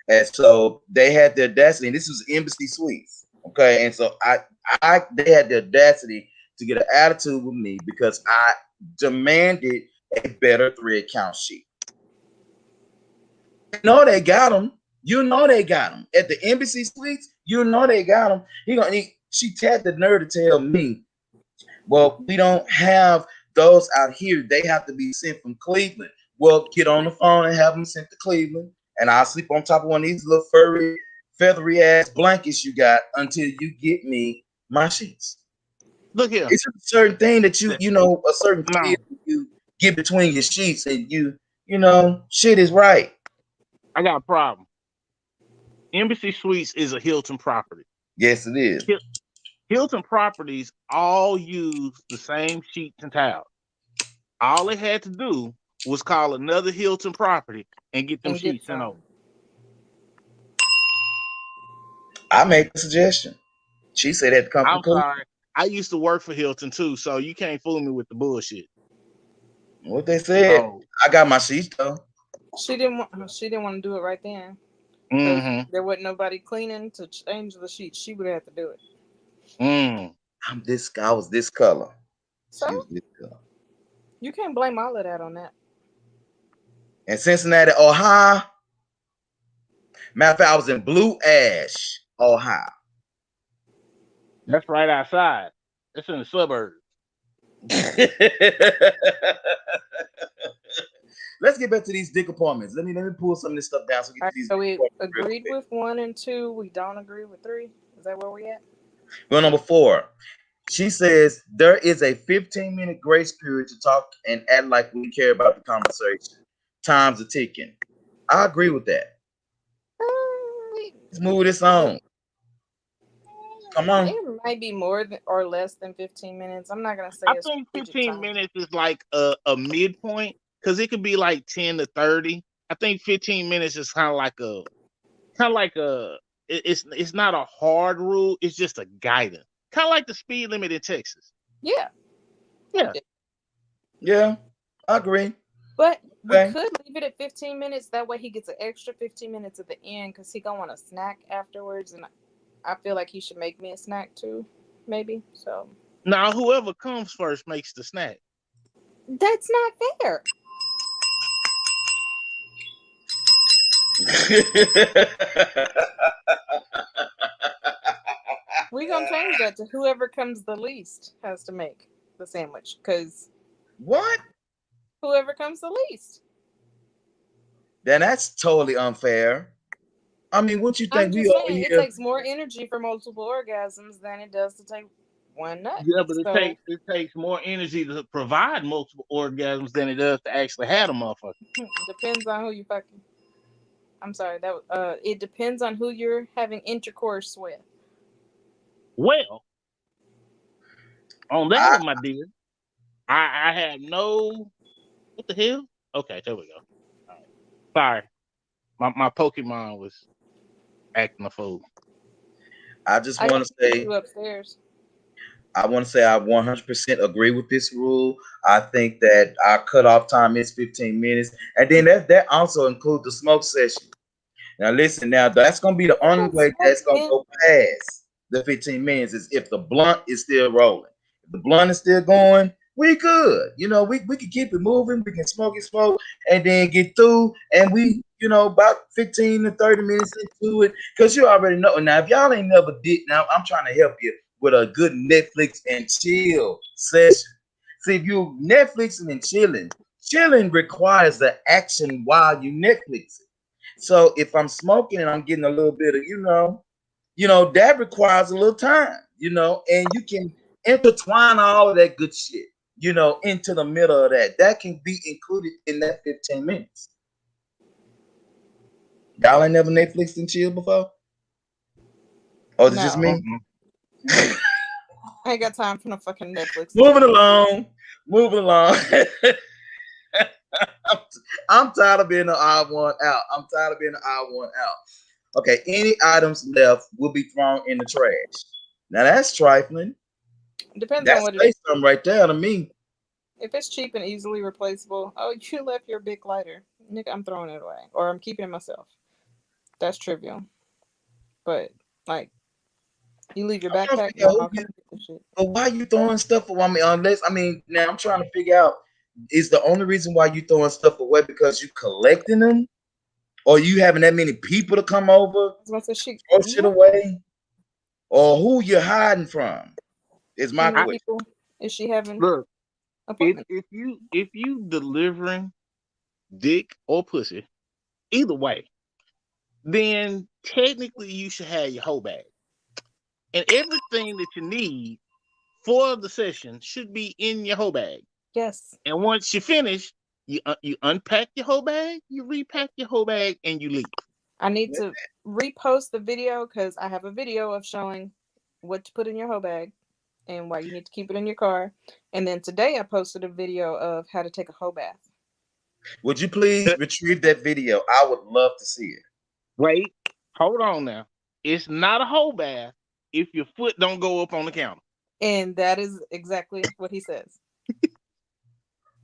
Speaker 1: And so they had the audacity, and this was Embassy Suites, okay? And so they had the audacity to get an attitude with me because I demanded a better thread count sheet. know they got him. You know they got him at the embassy suites. You know they got him. She had the nerve to tell me, well, we don't have those out here. They have to be sent from Cleveland. Well, get on the phone and have them sent to Cleveland, and I'll sleep on top of one of these little furry, feathery ass blankets you got until you get me my sheets.
Speaker 5: Look here.
Speaker 1: It's a certain thing that a certain
Speaker 5: No.
Speaker 1: feel you get between your sheets, and shit is right.
Speaker 5: I got a problem. Embassy Suites is a Hilton property.
Speaker 1: Yes, it is.
Speaker 5: Hilton properties all use the same sheets and towels. All they had to do was call another Hilton property and get them sheets sent over.
Speaker 1: I make a suggestion. She said that come from Cleveland.
Speaker 5: Sorry. I used to work for Hilton too, so you can't fool me with the bullshit.
Speaker 1: What they said. I got my sheets though.
Speaker 2: She didn't want to do it right then.
Speaker 5: Mm-hmm.
Speaker 2: There wasn't nobody cleaning to change the sheets. She would have to do it.
Speaker 1: I was this color.
Speaker 2: So
Speaker 1: she was this color.
Speaker 2: You can't blame all of that on that.
Speaker 1: In Cincinnati, Ohio. Matter of fact, I was in Blue Ash, Ohio.
Speaker 5: That's right outside. It's in the suburbs.
Speaker 1: Let's get back to these dick appointments. Let me pull some of this stuff down.
Speaker 2: So we agreed with 1 and 2. We don't agree with 3. Is that where we at?
Speaker 1: Well, number 4. She says there is a 15-minute grace period to talk and act like we care about the conversation. Time's a ticking. I agree with that. Let's move this on. Come on.
Speaker 2: It might be more or less than 15 minutes. I'm not gonna say.
Speaker 5: I think 15 minutes is like a midpoint, because it could be like 10 to 30. I think 15 minutes is kind of like a. It's not a hard rule. It's just a guidance, kind of like the speed limit in Texas.
Speaker 2: Yeah.
Speaker 1: I agree.
Speaker 2: But we could leave it at 15 minutes. That way he gets an extra 15 minutes at the end because he gonna want a snack afterwards, and I feel like he should make me a snack too, maybe. So
Speaker 5: now, whoever comes first makes the snack.
Speaker 2: That's not fair. We're gonna change that to whoever comes the least has to make the sandwich. Because
Speaker 1: what?
Speaker 2: Whoever comes the least.
Speaker 1: Then that's totally unfair. I mean, what you think?
Speaker 2: It takes more energy for multiple orgasms than it does to take one nut.
Speaker 5: Yeah, but it takes more energy to provide multiple orgasms than it does to actually have a motherfucker.
Speaker 2: Depends on who you fucking. I'm sorry. It depends on who you're having intercourse with.
Speaker 5: Well, on that one, my dear, I had no. What the hell? Okay, there we go. All right. Sorry, my Pokemon was acting a fool.
Speaker 1: I just want to say.
Speaker 2: Upstairs.
Speaker 1: I want to say I 100% agree with this rule. I think that our cutoff time is 15 minutes, and then that also includes the smoke session. Now listen, that's going to be the only way that's going to go past the 15 minutes is if the blunt is still rolling. If the blunt is still going, we good. We can keep it moving. We can smoke, and then get through, and we, about 15 to 30 minutes into it, because you already know. Now, if y'all ain't never did, now I'm trying to help you with a good Netflix and chill session. See, if you Netflixing and chilling requires the action while you Netflixing. So if I'm smoking and I'm getting a little bit of, that requires a little time, and you can intertwine all of that good shit, into the middle of that. That can be included in that 15 minutes. Y'all ain't never Netflixed and chill before? Or is it just me?
Speaker 2: I ain't got time for no fucking Netflix.
Speaker 1: Moving along. I'm tired of being an odd one out. Okay, any items left will be thrown in the trash. Now that's trifling.
Speaker 2: Depends on what it is.
Speaker 1: Something right there to me.
Speaker 2: If it's cheap and easily replaceable, you left your big lighter. Nigga, I'm throwing it away. Or I'm keeping it myself. That's trivial. But, you leave your backpack.
Speaker 1: But why are you throwing stuff away? Now I'm trying to figure out, is the only reason why you throwing stuff away because you collecting them? Or you having that many people to come over, throw shit away? Or who you hiding from? Is my question.
Speaker 2: People is she having?
Speaker 5: Look, if you delivering dick or pussy, either way, then technically you should have your whole bag. And everything that you need for the session should be in your whole bag.
Speaker 2: Yes.
Speaker 5: And once you finish, you unpack your whole bag, you repack your whole bag, and you leave.
Speaker 2: I need to repost the video because I have a video of showing what to put in your whole bag and why you need to keep it in your car. And then today I posted a video of how to take a whole bath.
Speaker 1: Would you please retrieve that video? I would love to see it.
Speaker 5: Wait, hold on now. It's not a whole bath if your foot don't go up on the counter.
Speaker 2: And that is exactly what he says.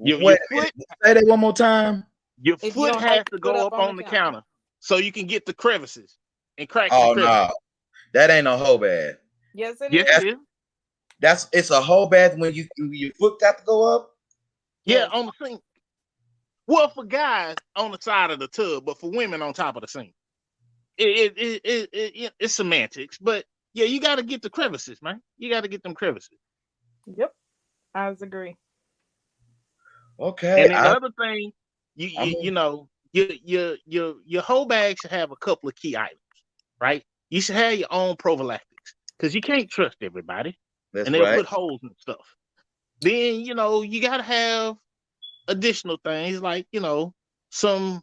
Speaker 5: Your foot,
Speaker 1: say that one more time.
Speaker 5: Your foot has to go up on the counter so you can get the crevices and crack the crevices.
Speaker 1: No. That ain't no whole bath.
Speaker 2: Yes, it
Speaker 5: is.
Speaker 1: It's a whole bath when your foot got to go up?
Speaker 5: Yeah, on the sink. Well, for guys on the side of the tub, but for women on top of the sink. It's semantics, but yeah, you got to get the crevices, man. You got to get them crevices.
Speaker 2: Yep, I agree.
Speaker 1: Okay.
Speaker 5: And then the other thing, you know, your whole bag should have a couple of key items, right? You should have your own prophylactics because you can't trust everybody, and they'll put holes and stuff. Then you know you got to have additional things like some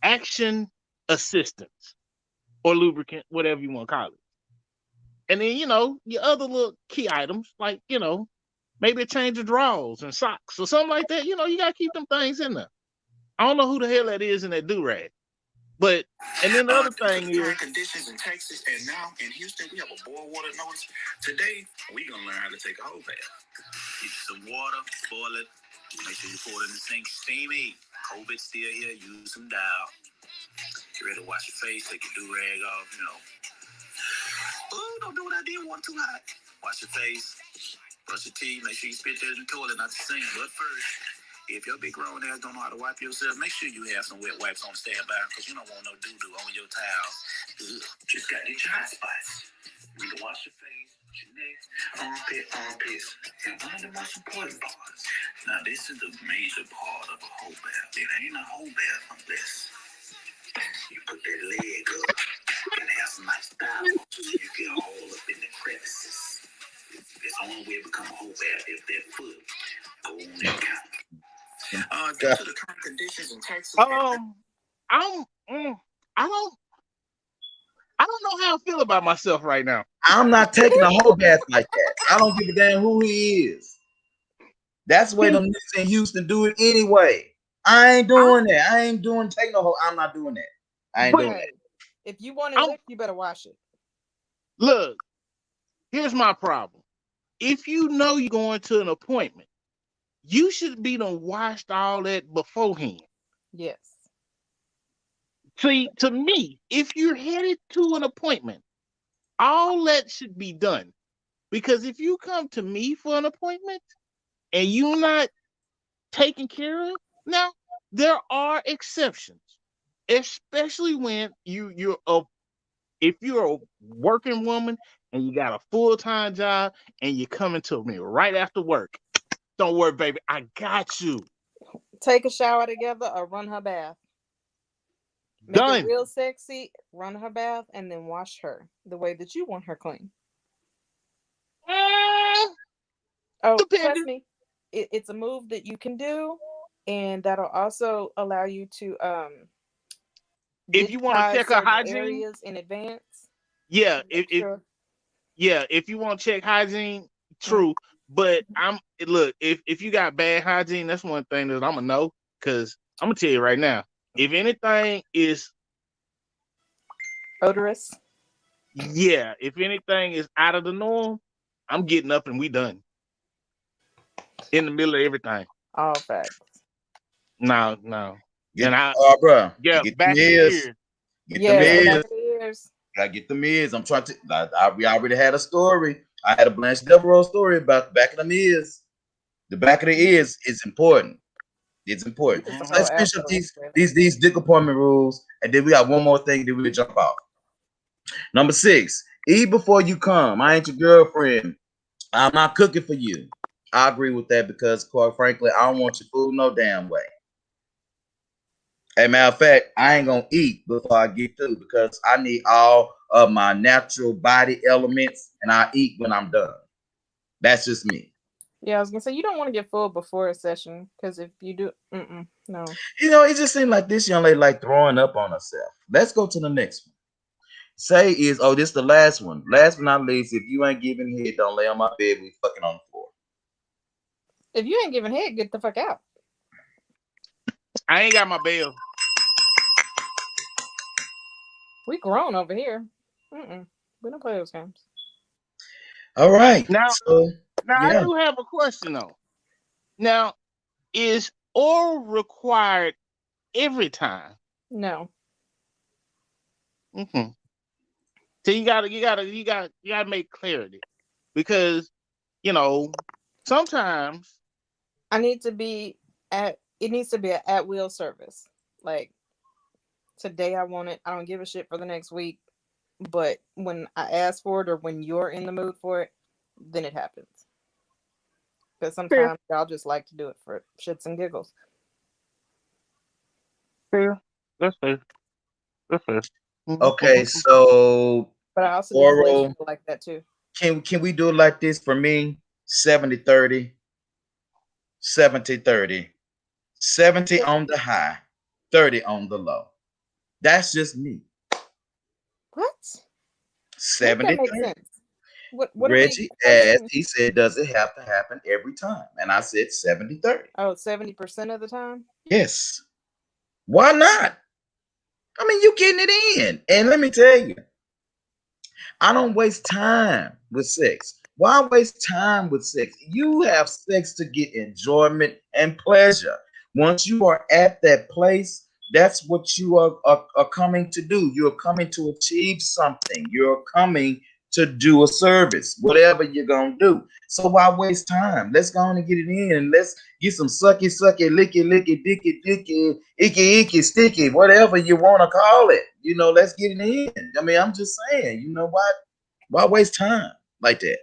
Speaker 5: action assistance or lubricant, whatever you want to call it. And then your other little key items like maybe a change of drawers and socks or something like that. You got to keep them things in there. I don't know who the hell that is in that do-rag. But, and then the other thing is...
Speaker 6: conditions in Texas, and now in Houston, we have a boil water notice. Today, we're going to learn how to take a whole bath. Get some water, boil it. Make sure you pour it in the sink, steamy. COVID's still here, use some dial. Get ready to wash your face, take your do-rag off, Oh, don't do what I did, water too hot. Wash your face, brush your teeth, make sure you spit that in the toilet, not the sink. But first, if your big grown ass don't know how to wipe yourself, make sure you have some wet wipes on standby because you don't want no doo-doo on your towels. Just got these hot spots. You can wash your face, your neck, armpits, and one of the most important parts. Now, this is the major part of a whole bath. It ain't a whole bath unless you put that leg up and have some nice dialogue so you get all up in the crevices. It's the only way to become a whole bath if that foot go on that counter. Due to the current conditions in Texas.
Speaker 5: I don't know how I feel about myself right now.
Speaker 1: I'm not taking a whole bath like that. I don't give a damn who he is. That's the way them niggas in Houston do it anyway. I ain't doing that. I ain't taking no whole. I'm not doing that. I ain't doing that.
Speaker 2: If you want it licked, you better wash it.
Speaker 5: Look, here's my problem. If you know you're going to an appointment, you should be done washed all that beforehand.
Speaker 2: Yes.
Speaker 5: See, to me, if you're headed to an appointment, all that should be done. Because if you come to me for an appointment and you're not taken care of, now there are exceptions, especially when if you're a working woman and you got a full-time job and you're coming to me right after work. Don't worry, baby. I got you.
Speaker 2: Take a shower together or run her bath. Make it real sexy, run her bath, and then wash her the way that you want her clean. Trust me, it's a move that you can do, and that'll also allow you to
Speaker 5: if you want to check her hygiene
Speaker 2: areas in advance.
Speaker 5: Yeah, if you want to check hygiene, true. But if you got bad hygiene, that's one thing that I'm gonna know, because I'm gonna tell you right now, if anything is
Speaker 2: odorous,
Speaker 5: if anything is out of the norm, I'm getting up and we done. In the middle of everything.
Speaker 2: All facts.
Speaker 5: No.
Speaker 1: Bro.
Speaker 5: Get back in
Speaker 1: the ears. Gotta get them ears. I'm trying to. We already had a story. I had a Blanche Devereaux story about the back of them ears. The back of the ears is important. It's important.
Speaker 2: This is a
Speaker 1: So
Speaker 2: whole
Speaker 1: let's finish up
Speaker 2: after.
Speaker 1: these dick appointment rules, and then we got one more thing that we jump off. Number 6, eat before you come. I ain't your girlfriend. I'm not cooking for you. I agree with that because, quite frankly, I don't want your food no damn way. As a matter of fact, I ain't gonna eat before I get through because I need all of my natural body elements, and I eat when I'm done. That's just me.
Speaker 2: Yeah, I was gonna say you don't want to get full before a session because if you do, no.
Speaker 1: You know, it just seemed like this young lady like throwing up on herself. Let's go to the next one. Say is, oh, this the last one. Last but not least, if you ain't giving head, don't lay on my bed. We fucking on the floor.
Speaker 2: If you ain't giving head, get the fuck out.
Speaker 5: I ain't got my bail.
Speaker 2: We grown over here. We don't play those games.
Speaker 1: All right.
Speaker 5: Now,
Speaker 1: So
Speaker 5: I
Speaker 1: yeah.
Speaker 5: do have a question though. Now, is oral required every time?
Speaker 2: No.
Speaker 5: Mm-hmm. So you gotta make clarity because sometimes
Speaker 2: It needs to be an at-will service. Like today I want it. I don't give a shit for the next week. But when I ask for it or when you're in the mood for it, then it happens. Because sometimes y'all just like to do it for shits and giggles.
Speaker 5: fair. That's fair. That's fair.
Speaker 1: Okay, so
Speaker 2: But I also
Speaker 1: oral.
Speaker 2: do like that too.
Speaker 1: Can we do it like this for me? 70-30, 70-30, 70 on the high, 30 on the low. That's just me.
Speaker 2: What?
Speaker 1: 70
Speaker 2: Make that make sense? What
Speaker 1: Reggie asked, he said, does it have to happen every time? And I said 70-30.
Speaker 2: Oh, 70% of the time?
Speaker 1: Yes. Why not? I mean, you getting it in. And let me tell you, I don't waste time with sex. Why waste time with sex? You have sex to get enjoyment and pleasure. Once you are at that place, that's what you are coming to do. You're coming to achieve something. You're coming to do a service, whatever you're going to do. So why waste time? Let's go on and get it in and let's get some sucky, sucky, licky, licky, dicky, dicky, icky, icky, sticky, whatever you want to call it. Let's get it in. I mean, I'm just saying, you know what? Why waste time like that?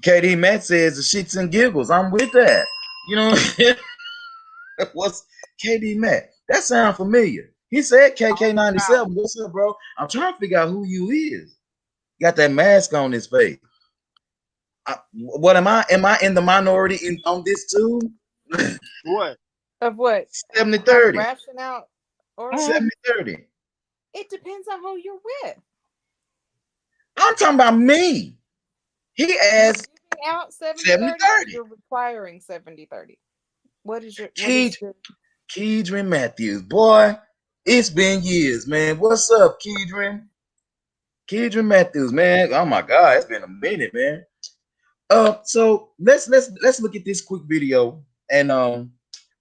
Speaker 1: KD Matt says the shits and giggles. I'm with that. What's KD Matt? That sounds familiar. He said KK97. What's up, bro? I'm trying to figure out who you is. Got that mask on his face. What am I? Am I in the minority on this too?
Speaker 5: What?
Speaker 2: Of what?
Speaker 1: 70-30.
Speaker 2: Ration out or
Speaker 1: 70-30.
Speaker 2: It depends on who you're with.
Speaker 1: I'm talking about me. He asked
Speaker 2: out
Speaker 1: 70-30.
Speaker 2: You're requiring 70-30. What is your
Speaker 1: Keedrin Matthews? Boy, it's been years, man. What's up, Keedrin? Keedrin Matthews, man. Oh my God, it's been a minute, man. So let's look at this quick video, and I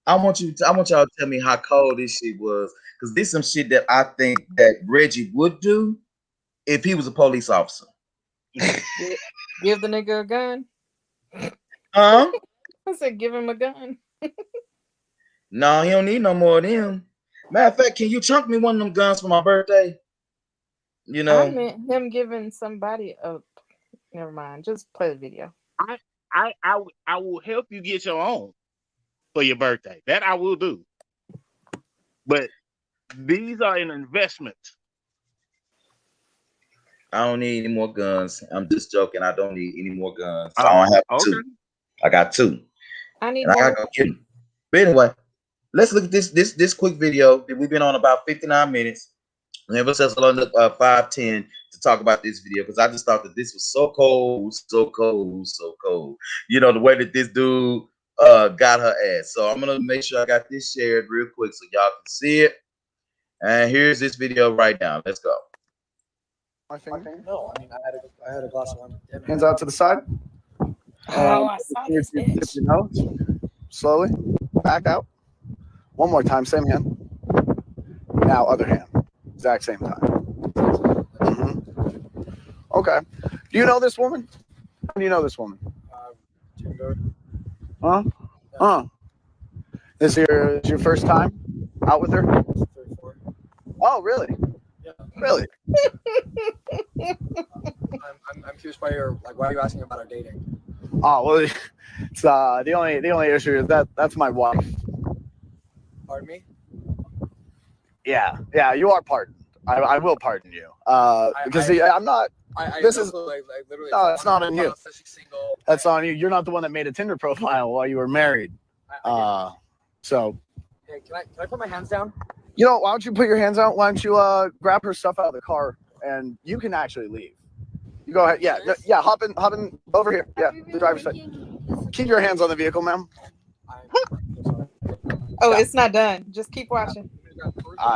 Speaker 1: want y'all to tell me how cold this shit was, because this is some shit that I think that Reggie would do if he was a police officer.
Speaker 2: Give the nigga a gun.
Speaker 1: Huh?
Speaker 2: I said, give him a gun.
Speaker 1: No, he don't need no more of them. Matter of fact, can you chunk me one of them guns for my birthday?
Speaker 2: I meant him giving somebody a. Never mind. Just play the video.
Speaker 5: I will help you get your own for your birthday. That I will do. But these are an investment.
Speaker 1: I don't need any more guns. I'm just joking. I don't need any more guns. I don't have two. I got two.
Speaker 2: I need
Speaker 1: more. I gotta go get them. But anyway, let's look at this quick video. We've been on about 59 minutes. And it was just another 5-10 to talk about this video, because I just thought that this was so cold, so cold, so cold. The way that this dude got her ass. So I'm gonna make sure I got this shared real quick so y'all can see it. And here's this video right now. Let's go.
Speaker 7: My finger? No, I mean I had a glass of wine. Hands out to the side.
Speaker 2: I saw this bitch.
Speaker 7: Your nose. Slowly. Back out. One more time. Same hand. Now other hand. Exact same time. Mm-hmm. Okay. Do you know this woman? How do you know this woman? Tinder. Huh? Huh. This is your first time out with her?
Speaker 8: 34.
Speaker 7: Oh, really?
Speaker 8: Yeah.
Speaker 7: Really?
Speaker 8: I'm curious why why are you asking about our dating?
Speaker 7: Oh, well, it's the only issue is that's my wife.
Speaker 8: Pardon me?
Speaker 7: Yeah, you are pardoned. I will pardon you. Because I'm not. This is
Speaker 8: literally.
Speaker 7: no, it's not on you.
Speaker 8: Single.
Speaker 7: That's on you. You're not the one that made a Tinder profile while you were married. So.
Speaker 8: Hey, can I put my hands down?
Speaker 7: You know, why don't you put your hands out? Why don't you grab her stuff out of the car and you can actually leave. You go ahead. Yeah, hop in over here. Yeah, the driver's side. Keep your hands on the vehicle, ma'am.
Speaker 2: Oh, it's not done. Just keep watching.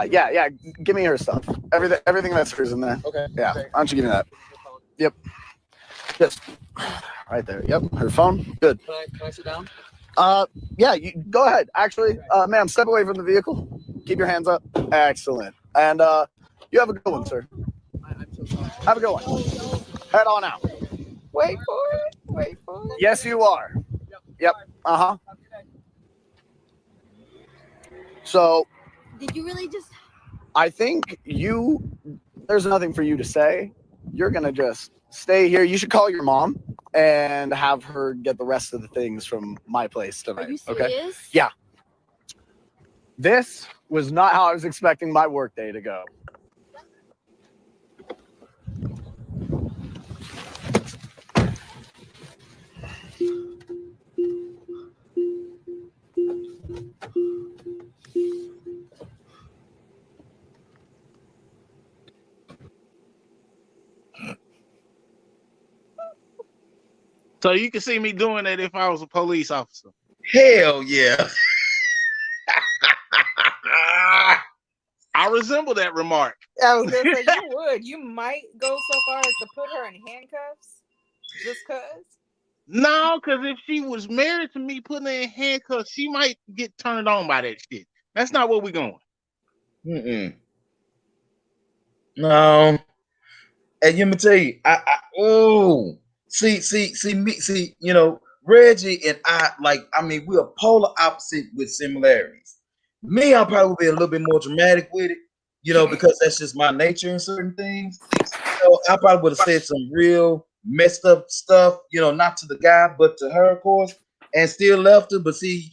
Speaker 7: Yeah. Give me her stuff. Everything that's hers in there.
Speaker 8: Okay.
Speaker 7: Yeah.
Speaker 8: Okay.
Speaker 7: Why don't you give me that? Yep. Just right there. Yep. Her phone. Good.
Speaker 8: Can I sit down?
Speaker 7: Yeah. You go ahead. Actually, ma'am, step away from the vehicle. Keep your hands up. Excellent. And you have a good one, sir.
Speaker 8: I'm so sorry.
Speaker 7: Have a good one. Head on out.
Speaker 2: Wait for it.
Speaker 7: Yes, you are. Yep. So.
Speaker 3: Did you really just?
Speaker 7: I think there's nothing for you to say. You're going to just stay here. You should call your mom and have her get the rest of the things from my place tonight.
Speaker 3: Are you serious?
Speaker 7: Okay? Yeah. This was not how I was expecting my workday to go.
Speaker 5: So you can see me doing that if I was a police officer.
Speaker 1: Hell yeah.
Speaker 5: I resemble that remark.
Speaker 2: I was gonna say you would. You might go so far as to put her in handcuffs, just cause.
Speaker 5: No, because if she was married to me, putting her in handcuffs, she might get turned on by that shit. That's not where we're going.
Speaker 1: No. And let me tell you, you know, Reggie and we're polar opposite with similarities. Me, I'll probably be a little bit more dramatic with it, you know, because that's just my nature in certain things. So I probably would have said some real messed up stuff, you know, not to the guy, but to her, of course, and still left her. But see,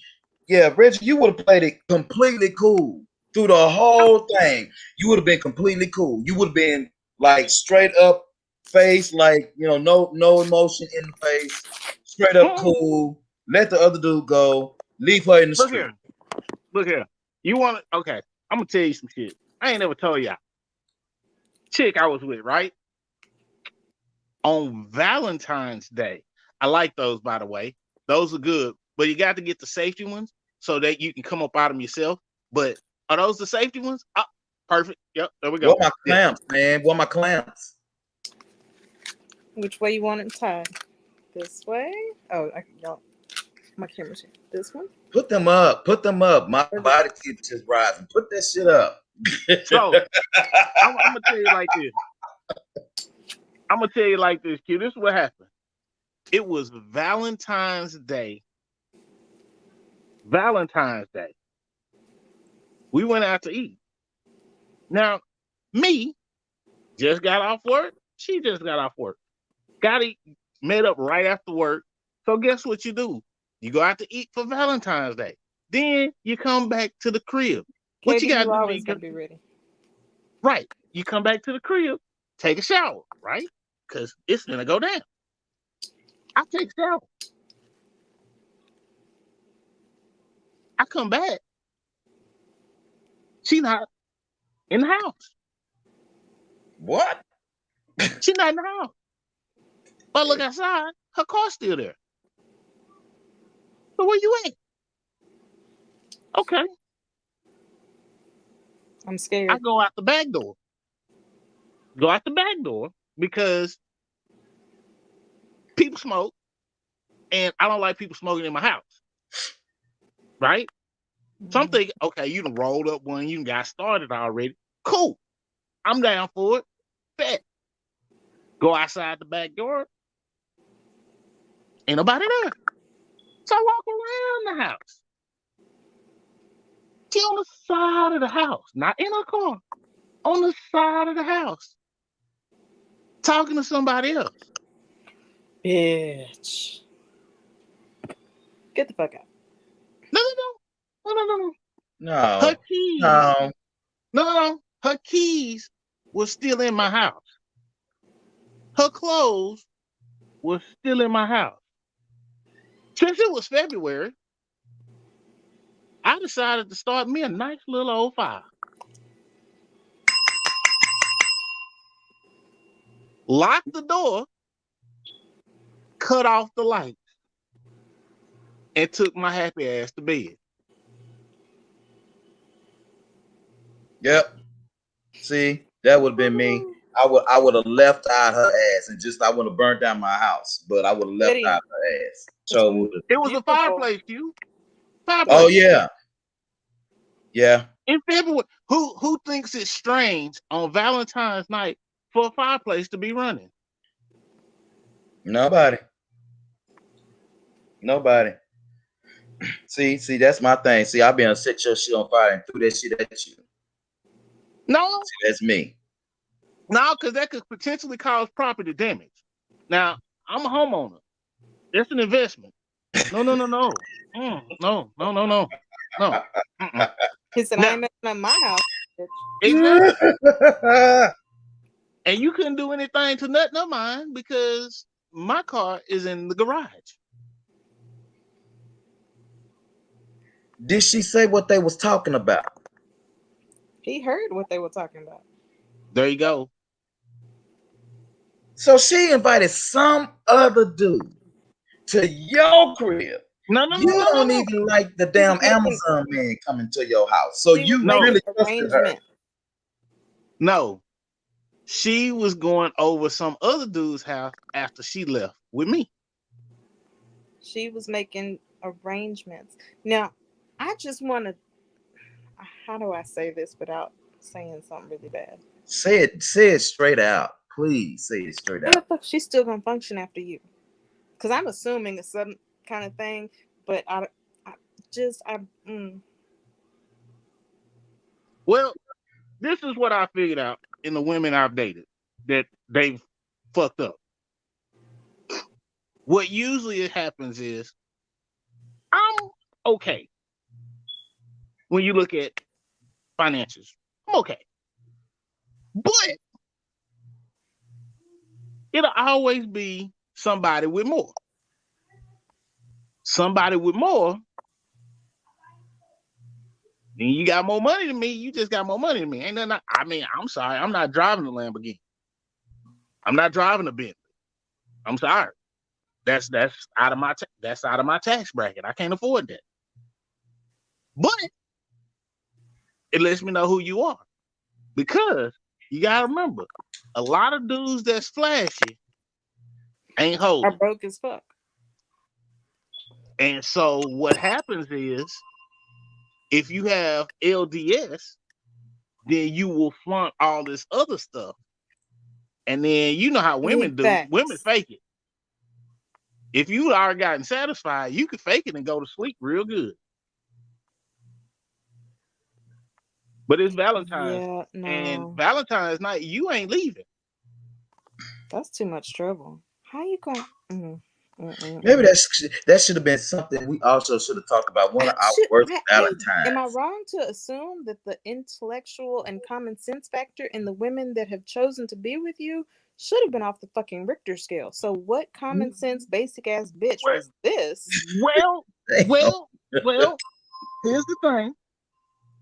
Speaker 1: yeah, Reggie, you would have played it completely cool through the whole thing. You would have been completely cool. You would have been like straight up face, like, you know, no emotion in the face, straight up cool. Let the other dude go. Leave her in the street.
Speaker 5: Look here. You want to? Okay, I'm gonna tell you some shit. I ain't never told y'all. Chick I was with, right? On Valentine's Day. I like those, by the way. Those are good, but you got to get the safety ones so that you can come up out of them yourself. But are those the safety ones? Oh, perfect. Yep, there we go.
Speaker 1: What my clamps, man? What my clamps?
Speaker 2: Which way you want it tied? This way? Oh, y'all. My camera's here. This one?
Speaker 1: Put them up. My body keeps just rising. Put that shit up.
Speaker 5: So I'm gonna tell you like this. Q. This is what happened. It was Valentine's Day. We went out to eat. Now, me just got off work. She just got off work. Met up right after work. So guess what you do? You go out to eat for Valentine's Day. Then you come back to the crib. What you got to do?
Speaker 2: Always gotta be ready.
Speaker 5: Right. You come back to the crib, take a shower, right? Because it's gonna go down. I take a shower. I come back. She not in the house.
Speaker 1: What?
Speaker 5: She not in the house. But look outside, her car's still there. So where you at? Okay.
Speaker 2: I'm scared.
Speaker 5: I go out the back door. Because people smoke, and I don't like people smoking in my house. Right? Some think, okay, you done rolled up one, you done got started already. Cool. I'm down for it. Bet. Go outside the back door. Ain't nobody there. So I walk around the house. She on the side of the house, not in her car, on the side of the house, talking to somebody else.
Speaker 2: Bitch. Get the fuck out.
Speaker 5: No. Her
Speaker 1: No,
Speaker 5: keys,
Speaker 1: no.
Speaker 5: no. Her keys were still in my house. Her clothes were still in my house. Since it was February, I decided to start me a nice little old fire. Locked the door, cut off the lights, and took my happy ass to bed.
Speaker 1: Yep. See, that would have been me. I would have left out her ass and I would have burnt down my house, but I would have left
Speaker 2: Goody.
Speaker 1: out her ass.
Speaker 2: It's
Speaker 1: So would've.
Speaker 5: It was a
Speaker 2: beautiful.
Speaker 5: fireplace, you.
Speaker 1: Oh
Speaker 5: Fireplace.
Speaker 1: yeah. Yeah.
Speaker 5: In February, who thinks it's strange on Valentine's night for a fireplace to be running?
Speaker 1: Nobody. See, that's my thing. See, I've been set your shit on fire and threw that shit at you.
Speaker 5: No,
Speaker 1: See, that's me.
Speaker 5: no, because that could potentially cause property damage. Now, I'm a homeowner. It's an investment. No. No. No. Mm-mm.
Speaker 2: He said,
Speaker 5: Now-
Speaker 2: I ain't messing up my house, bitch.
Speaker 5: Exactly. And you couldn't do anything to nothing of mine because my car is in the garage.
Speaker 1: Did she say what they was talking about?
Speaker 2: He heard what they were talking about.
Speaker 5: There you go.
Speaker 1: So she invited some other dude to your crib.
Speaker 5: No.
Speaker 1: You don't even like the damn Amazon man coming to your house. So you really trusted her.
Speaker 5: No. She was going over some other dude's house after she left with me.
Speaker 2: She was making arrangements. Now, I just want to. How do I say this without saying something really bad?
Speaker 1: Say it straight out. Please say it straight
Speaker 2: How the
Speaker 1: out.
Speaker 2: fuck she's still gonna function after you? Because I'm assuming it's some kind of thing, but
Speaker 5: Well, this is what I figured out in the women I've dated that they've fucked up. What usually happens is I'm okay. When you look at finances, I'm okay. But it'll always be somebody with more. Somebody with more. And you got more money than me, you just got more money than me. Ain't nothing. I'm sorry. I'm not driving a Lamborghini. I'm not driving a Bentley. I'm sorry. That's out of my tax bracket. I can't afford that. But it lets me know who you are. Because you gotta remember, a lot of dudes that's flashy ain't holding.
Speaker 2: Are broke as fuck.
Speaker 5: And so what happens is, if you have LDS, then you will flaunt all this other stuff. And then you know how women do.
Speaker 2: Facts.
Speaker 5: Women fake it. If you already gotten satisfied, you can fake it and go to sleep real good. But it's Valentine's.
Speaker 2: Yeah, no.
Speaker 5: And Valentine's night, you ain't leaving.
Speaker 2: That's too much trouble. How you going?
Speaker 1: Maybe that should have been something we also should have talked about. One of our worst Valentines.
Speaker 2: Am I wrong to assume that the intellectual and common sense factor in the women that have chosen to be with you should have been off the fucking Richter scale? So what common sense, basic ass bitch was this?
Speaker 5: Well, here's the thing.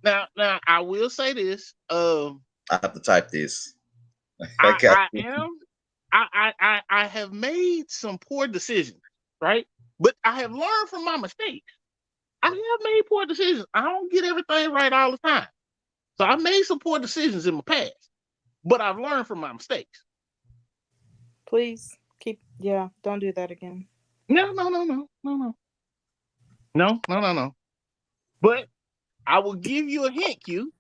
Speaker 5: Now, I will say this. I
Speaker 1: have to type this.
Speaker 5: I have made some poor decisions, right? But I have learned from my mistakes. I have made poor decisions. I don't get everything right all the time. So I made some poor decisions in my past, but I've learned from my mistakes.
Speaker 2: Please don't do that again.
Speaker 5: No. But I will give you a hint, Q.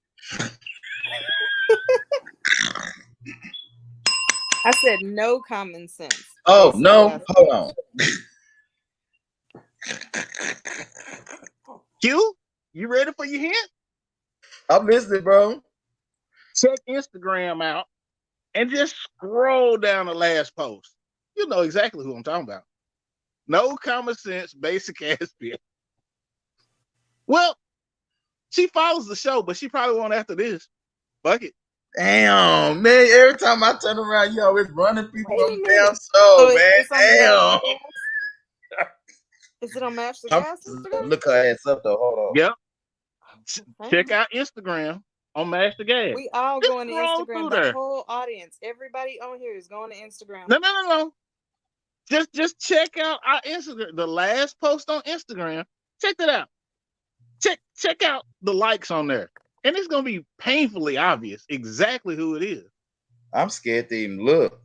Speaker 2: I said no common sense.
Speaker 1: Oh, no. Hold on.
Speaker 5: Q, you ready for your hint?
Speaker 1: I'm listening, bro.
Speaker 5: Check Instagram out and just scroll down the last post. You know exactly who I'm talking about. No common sense, basic ass bitch. Well, she follows the show, but she probably won't after this. Fuck it.
Speaker 1: Damn, man. Every time I turn around, you always running people
Speaker 2: Wait
Speaker 1: on
Speaker 2: a
Speaker 1: the damn
Speaker 2: minute.
Speaker 1: show,
Speaker 2: So
Speaker 1: man.
Speaker 2: it's on Mash
Speaker 1: Damn.
Speaker 2: the Gas? Is it on Mash the
Speaker 1: I'm
Speaker 2: Gas Instagram?
Speaker 1: look her ass up though. Hold on.
Speaker 5: Yep.
Speaker 2: Okay.
Speaker 5: Check out Instagram on Master Gas.
Speaker 2: We all
Speaker 5: Just
Speaker 2: going to
Speaker 5: scroll
Speaker 2: Instagram.
Speaker 5: through
Speaker 2: The
Speaker 5: there.
Speaker 2: whole audience, everybody on here is going to Instagram.
Speaker 5: No. Just check out our Instagram. The last post on Instagram. Check that out. Check out the likes on there. And it's gonna be painfully obvious exactly who it is.
Speaker 1: I'm scared to even look.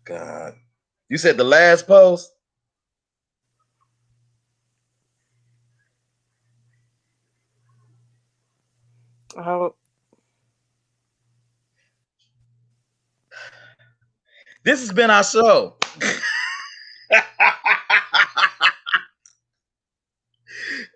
Speaker 1: God. You said the last post?
Speaker 2: Oh,
Speaker 1: This has been our show.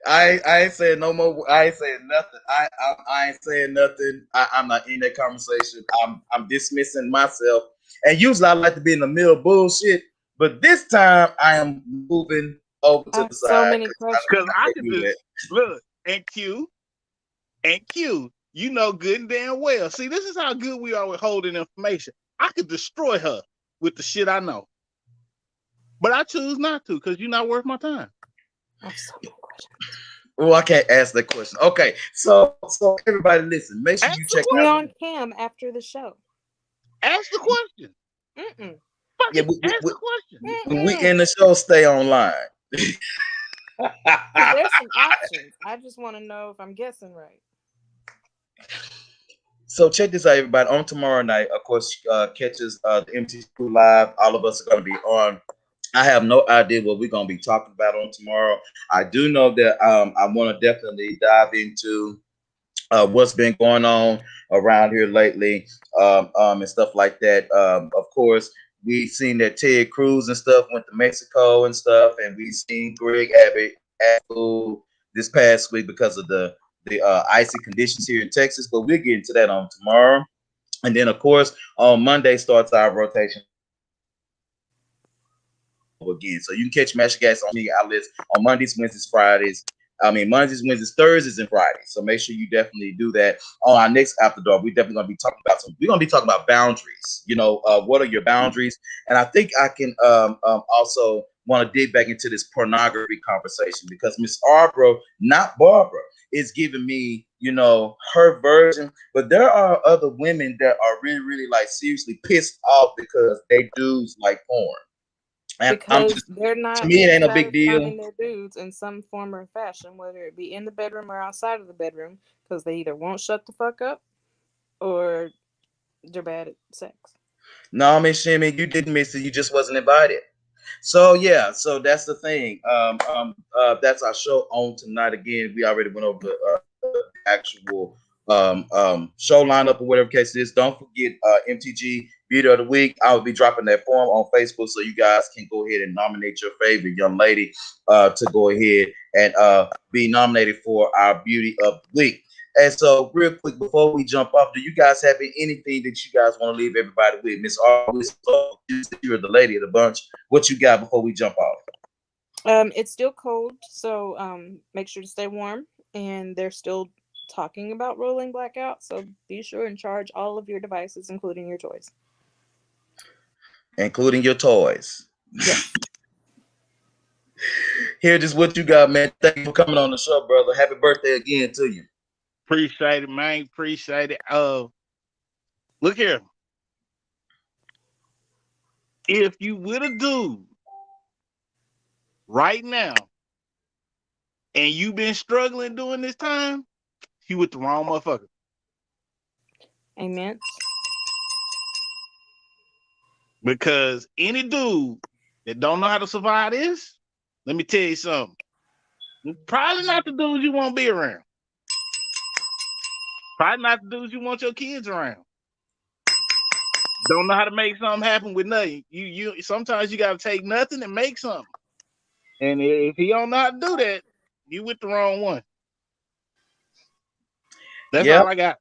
Speaker 1: I ain't saying no more. I ain't saying nothing. I ain't saying nothing. I'm not in that conversation. I'm dismissing myself. And usually I like to be in the middle of bullshit, but this time I am moving over
Speaker 2: I
Speaker 1: to
Speaker 2: have
Speaker 1: the
Speaker 2: so
Speaker 1: side.
Speaker 2: many
Speaker 1: I
Speaker 2: questions.
Speaker 5: Because I
Speaker 1: can't
Speaker 5: could
Speaker 1: do that.
Speaker 5: just look and Q, you know good and damn well. See, this is how good we are with holding information. I could destroy her with the shit I know. But I choose not to because you're not worth my time.
Speaker 2: I have so many questions.
Speaker 1: Oh, I can't ask that question. Okay, so everybody listen. Make sure
Speaker 5: Ask
Speaker 1: you
Speaker 5: the
Speaker 1: check
Speaker 2: Be
Speaker 1: out.
Speaker 2: on cam after the show.
Speaker 5: Ask the question.
Speaker 2: Mm-mm.
Speaker 5: Fuck
Speaker 1: Yeah,
Speaker 5: it. Ask the question.
Speaker 1: when we in the show, stay online.
Speaker 2: Because there's some options. I just want to know if I'm guessing right.
Speaker 1: So check this out, everybody. On tomorrow night, of course, catches the MTG Live. All of us are going to be on. I have no idea what we're going to be talking about on tomorrow. I do know that I want to definitely dive into what's been going on around here lately, and stuff like that. Of course, we've seen that Ted Cruz and stuff went to Mexico and stuff, and we've seen Greg Abbott at school this past week because of the icy conditions here in Texas. But we'll get into that on tomorrow, and then of course on Monday starts our rotation again. So you can catch Mash Gas on media outlets on Mondays, Wednesdays, Fridays. Mondays, Wednesdays, Thursdays, and Fridays. So make sure you definitely do that. On our next After Dark, we're definitely going to be talking about we're going to be talking about boundaries. You know, what are your boundaries? And I think I can also want to dig back into this pornography conversation because Miss Arbor, not Barbara, is giving me, you know, her version. But there are other women that are really, really like seriously pissed off because they dudes like porn. And I'm
Speaker 2: Because
Speaker 1: just,
Speaker 2: they're
Speaker 1: to
Speaker 2: not
Speaker 1: me, it ain't a big deal.
Speaker 2: satisfying their dudes in some form or fashion, whether it be in the bedroom or outside of the bedroom, because they either won't shut the fuck up or they're bad at sex.
Speaker 1: No, Miss Shimmy, you didn't miss it. You just wasn't invited. So yeah, so that's the thing. That's our show on tonight. Again, we already went over the actual show lineup or whatever case it is. Don't forget MTG Beauty of the Week. I will be dropping that form on Facebook so you guys can go ahead and nominate your favorite young lady to go ahead and be nominated for our Beauty of the Week. And so, real quick, before we jump off, do you guys have anything that you guys want to leave everybody with? Miss Always, you're the lady of the bunch. What you got before we jump off?
Speaker 2: It's still cold, so make sure to stay warm. And they're still talking about rolling blackout, so be sure and charge all of your devices, including your toys.
Speaker 1: Including your toys.
Speaker 2: Yes.
Speaker 1: Here, just what you got, man. Thank you for coming on the show, brother. Happy birthday again to you.
Speaker 5: Appreciate it, man. Appreciate it. Look here. If you with a dude right now and you been struggling during this time, you with the wrong motherfucker.
Speaker 2: Amen.
Speaker 5: Because any dude that don't know how to survive this, let me tell you something. Probably not the dudes you want to be around. Probably not the dudes you want your kids around. Don't know how to make something happen with nothing. You sometimes you gotta take nothing and make something. And if he don't know how to do that, you with the wrong one. That's
Speaker 1: Yep.
Speaker 5: all I got.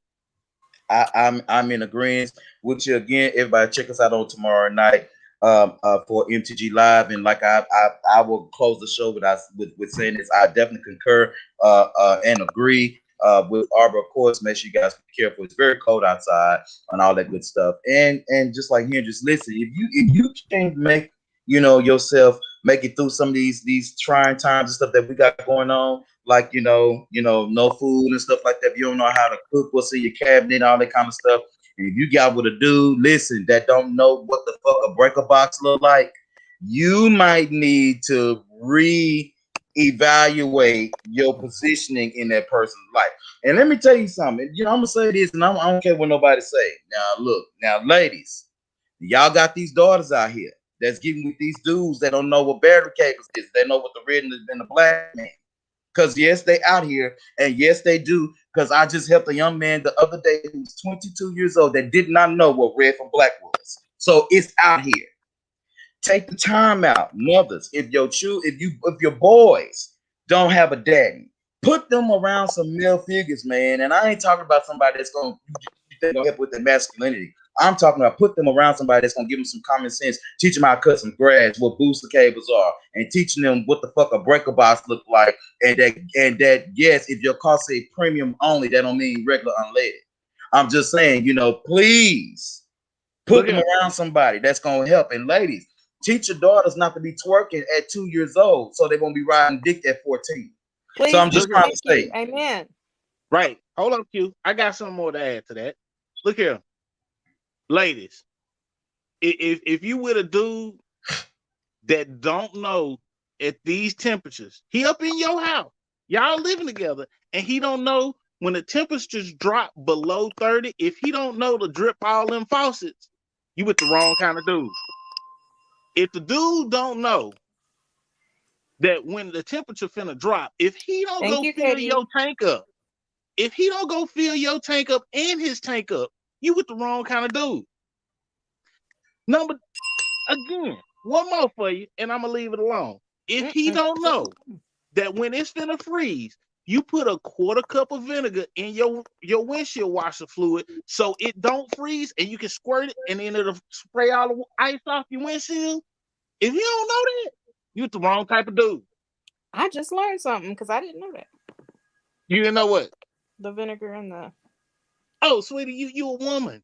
Speaker 1: I'm in agreement with you again. Everybody, check us out on tomorrow night for MTG Live, and like I will close the show with saying this. I definitely concur and agree with Arbor. Of course, make sure you guys be careful. It's very cold outside and all that good stuff. And just like here, just listen. If you can't make yourself make it through some of these trying times and stuff that we got going on, like no food and stuff like that. If you don't know how to cook, what's in your cabinet, all that kind of stuff. And if you got with a dude, listen, that don't know what the fuck a breaker box look like, you might need to re-evaluate your positioning in that person's life. And let me tell you something. I'm gonna say this, and I don't care what nobody say. Now, ladies, y'all got these daughters out here that's getting with these dudes that don't know what battery cables is. They know what the red and the black man. Because yes, they out here, and yes, they do. Because I just helped a young man the other day who was 22 years old that did not know what red from black was. So it's out here. Take the time out, mothers. If your boys don't have a daddy, put them around some male figures, man. And I ain't talking about somebody that's gonna help with their masculinity. I'm talking about put them around somebody that's gonna give them some common sense, teach them how to cut some grass, what booster cables are, and teaching them what the fuck a breaker box look like. And that yes, if your car say premium only, that don't mean regular unleaded. I'm just saying, please put them around somebody that's gonna help. And ladies, teach your daughters not to be twerking at 2 years old, so they won't be riding dick at 14.
Speaker 2: Please,
Speaker 1: So I'm just trying to say,
Speaker 2: amen.
Speaker 5: Right. Hold on, Q. I got something more to add to that. Look here. Ladies, if you with a dude that don't know at these temperatures, he up in your house, y'all living together, and he don't know when the temperatures drop below 30, if he don't know to drip all them faucets, you with the wrong kind of dude. If the dude don't know that when the temperature finna drop, if he don't fill your tank up, if he don't go fill your tank up and his tank up, you with the wrong kind of dude. Again, one more for you, and I'm gonna leave it alone. If he don't know that when it's finna freeze, you put a quarter cup of vinegar in your windshield washer fluid so it don't freeze, and you can squirt it, and then it'll spray all the ice off your windshield. If you don't know that, you the wrong type of dude.
Speaker 2: I just learned something because I didn't know that.
Speaker 5: You didn't know what?
Speaker 2: The vinegar and the.
Speaker 5: Oh, sweetie, you a woman.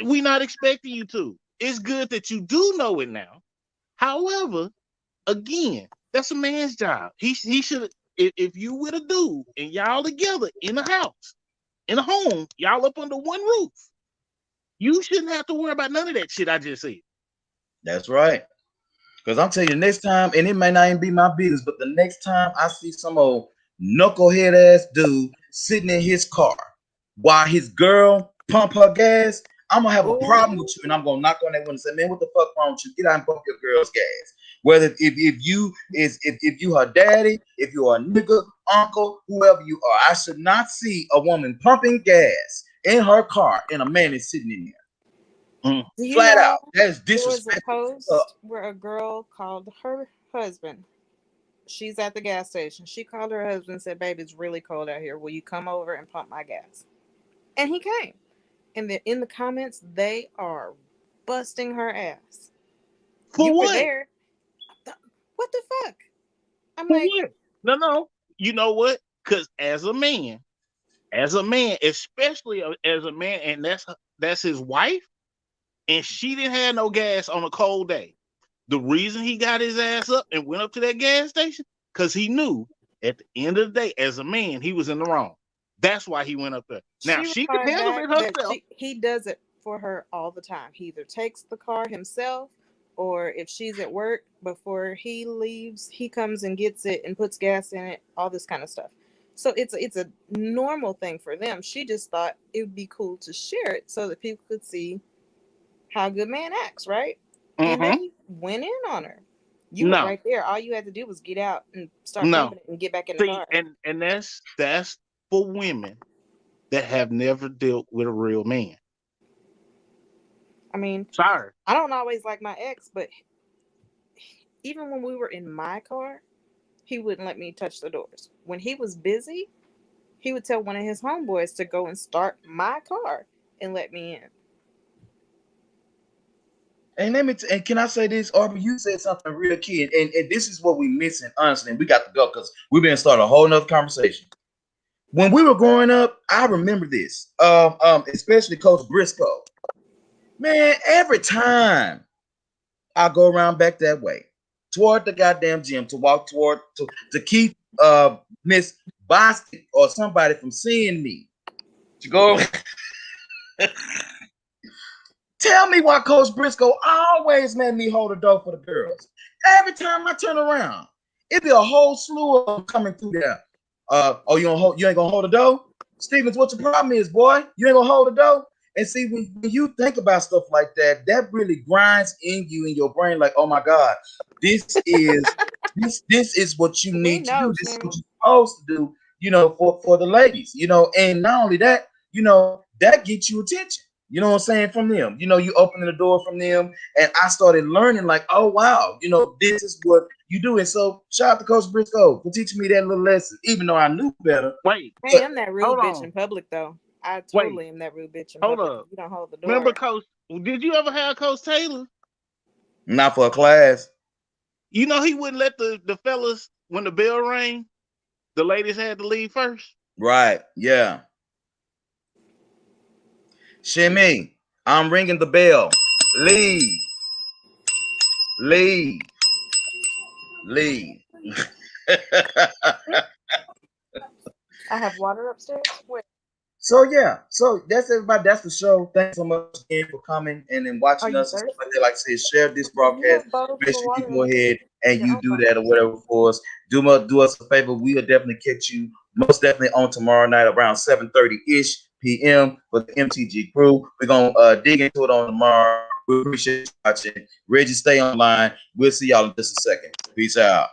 Speaker 5: We not expecting you to. It's good that you do know it now. However, again, that's a man's job. He should, if you with a dude and y'all together in a house, in a home, y'all up under one roof, you shouldn't have to worry about none of that shit I just said.
Speaker 1: That's right. Because I'm telling you, next time, and it may not even be my business, but the next time I see some old knucklehead ass dude sitting in his car while his girl pump her gas, I'm gonna have a problem with you, and I'm gonna knock on that window and say, "Man, what the fuck wrong with you? Get out and pump your girl's gas." Whether if you her daddy, if you are a nigga, uncle, whoever you are, I should not see a woman pumping gas in her car and a man is sitting in there. Flat out, that's disrespectful.
Speaker 2: There was a post where a girl called her husband. She's at the gas station. She called her husband and said, "Babe, it's really cold out here. Will you come over and pump my gas?" And he came. And then in the comments, they are busting her ass.
Speaker 5: For
Speaker 2: you
Speaker 5: what?
Speaker 2: Were there. What the fuck? I'm
Speaker 5: For
Speaker 2: like,
Speaker 5: what? No. You know what? Because as a man, especially as a man, and that's his wife, and she didn't have no gas on a cold day. The reason he got his ass up and went up to that gas station, because he knew at the end of the day, as a man, he was in the wrong. That's why he went up there. Now, she could handle it herself.
Speaker 2: He does it for her all the time. He either takes the car himself, or if she's at work, before he leaves, he comes and gets it and puts gas in it, all this kind of stuff. So it's a normal thing for them. She just thought it would be cool to share it so that people could see how a good man acts, right?
Speaker 5: Mm-hmm.
Speaker 2: And they went in on her. You were right there. All you had to do was get out and start pumping it and get back in the car.
Speaker 5: And that's for women that have never dealt with a real man.
Speaker 2: I mean,
Speaker 5: sorry,
Speaker 2: I don't always like my ex, but even when we were in my car, he wouldn't let me touch the doors. When he was busy, he would tell one of his homeboys to go and start my car and let me in.
Speaker 1: And and can I say this, Aubrey? You said something real key, and this is what we missing, honestly. And we got to go because we've been starting a whole nother conversation. When we were growing up, I remember this. Especially Coach Briscoe. Man, every time I go around back that way toward the goddamn gym to walk toward to keep Miss Boston or somebody from seeing me. To go tell me why Coach Briscoe always made me hold the door for the girls. Every time I turn around, it'd be a whole slew of them coming through there. Oh, you ain't gonna hold the door? Stevens, what your problem is, boy? You ain't gonna hold the door? And see, when you think about stuff like that, that really grinds in you in your brain, like, oh my God, this is this is what you
Speaker 2: We
Speaker 1: need to
Speaker 2: know,
Speaker 1: do. This is what
Speaker 2: Jimmy.
Speaker 1: you're supposed to do, for the ladies, and not only that, that gets you attention. You know what I'm saying, from them. You opening the door from them. And I started learning, like, oh wow, this is what you do. And so shout out to Coach Briscoe for teaching me that little lesson, even though I knew better.
Speaker 5: Wait,
Speaker 2: I
Speaker 1: But
Speaker 2: am that rude
Speaker 5: hold
Speaker 2: bitch
Speaker 5: on.
Speaker 2: in public, though. I
Speaker 5: Wait,
Speaker 2: totally am that rude bitch in
Speaker 5: hold
Speaker 2: public.
Speaker 5: up.
Speaker 2: You don't hold the
Speaker 5: Remember
Speaker 2: door.
Speaker 5: Coach? Did you ever have Coach Taylor?
Speaker 1: not for a class.
Speaker 5: You know he wouldn't let the fellas, when the bell rang, the ladies had to leave first.
Speaker 1: Right. Yeah. Shimmy, I'm ringing the bell. Leave. Leave. Leave.
Speaker 2: I have water upstairs. Where?
Speaker 1: So yeah, so that's everybody. That's the show. Thanks so much again for coming and
Speaker 2: Are
Speaker 1: watching
Speaker 2: you
Speaker 1: us and stuff
Speaker 2: thirsty?
Speaker 1: like that. Like I said, share this
Speaker 2: You
Speaker 1: broadcast.
Speaker 2: have bottles
Speaker 1: Make
Speaker 2: of
Speaker 1: sure you
Speaker 2: water
Speaker 1: go
Speaker 2: in
Speaker 1: ahead and
Speaker 2: your
Speaker 1: you
Speaker 2: own
Speaker 1: do
Speaker 2: bottle.
Speaker 1: that or whatever for us. Do us a favor. We'll definitely catch you most definitely on tomorrow night around 7:30 ish p.m. for the MTG crew. We're gonna dig into it on tomorrow. We appreciate you watching. Reggie, stay online. We'll see y'all in just a second. Peace out.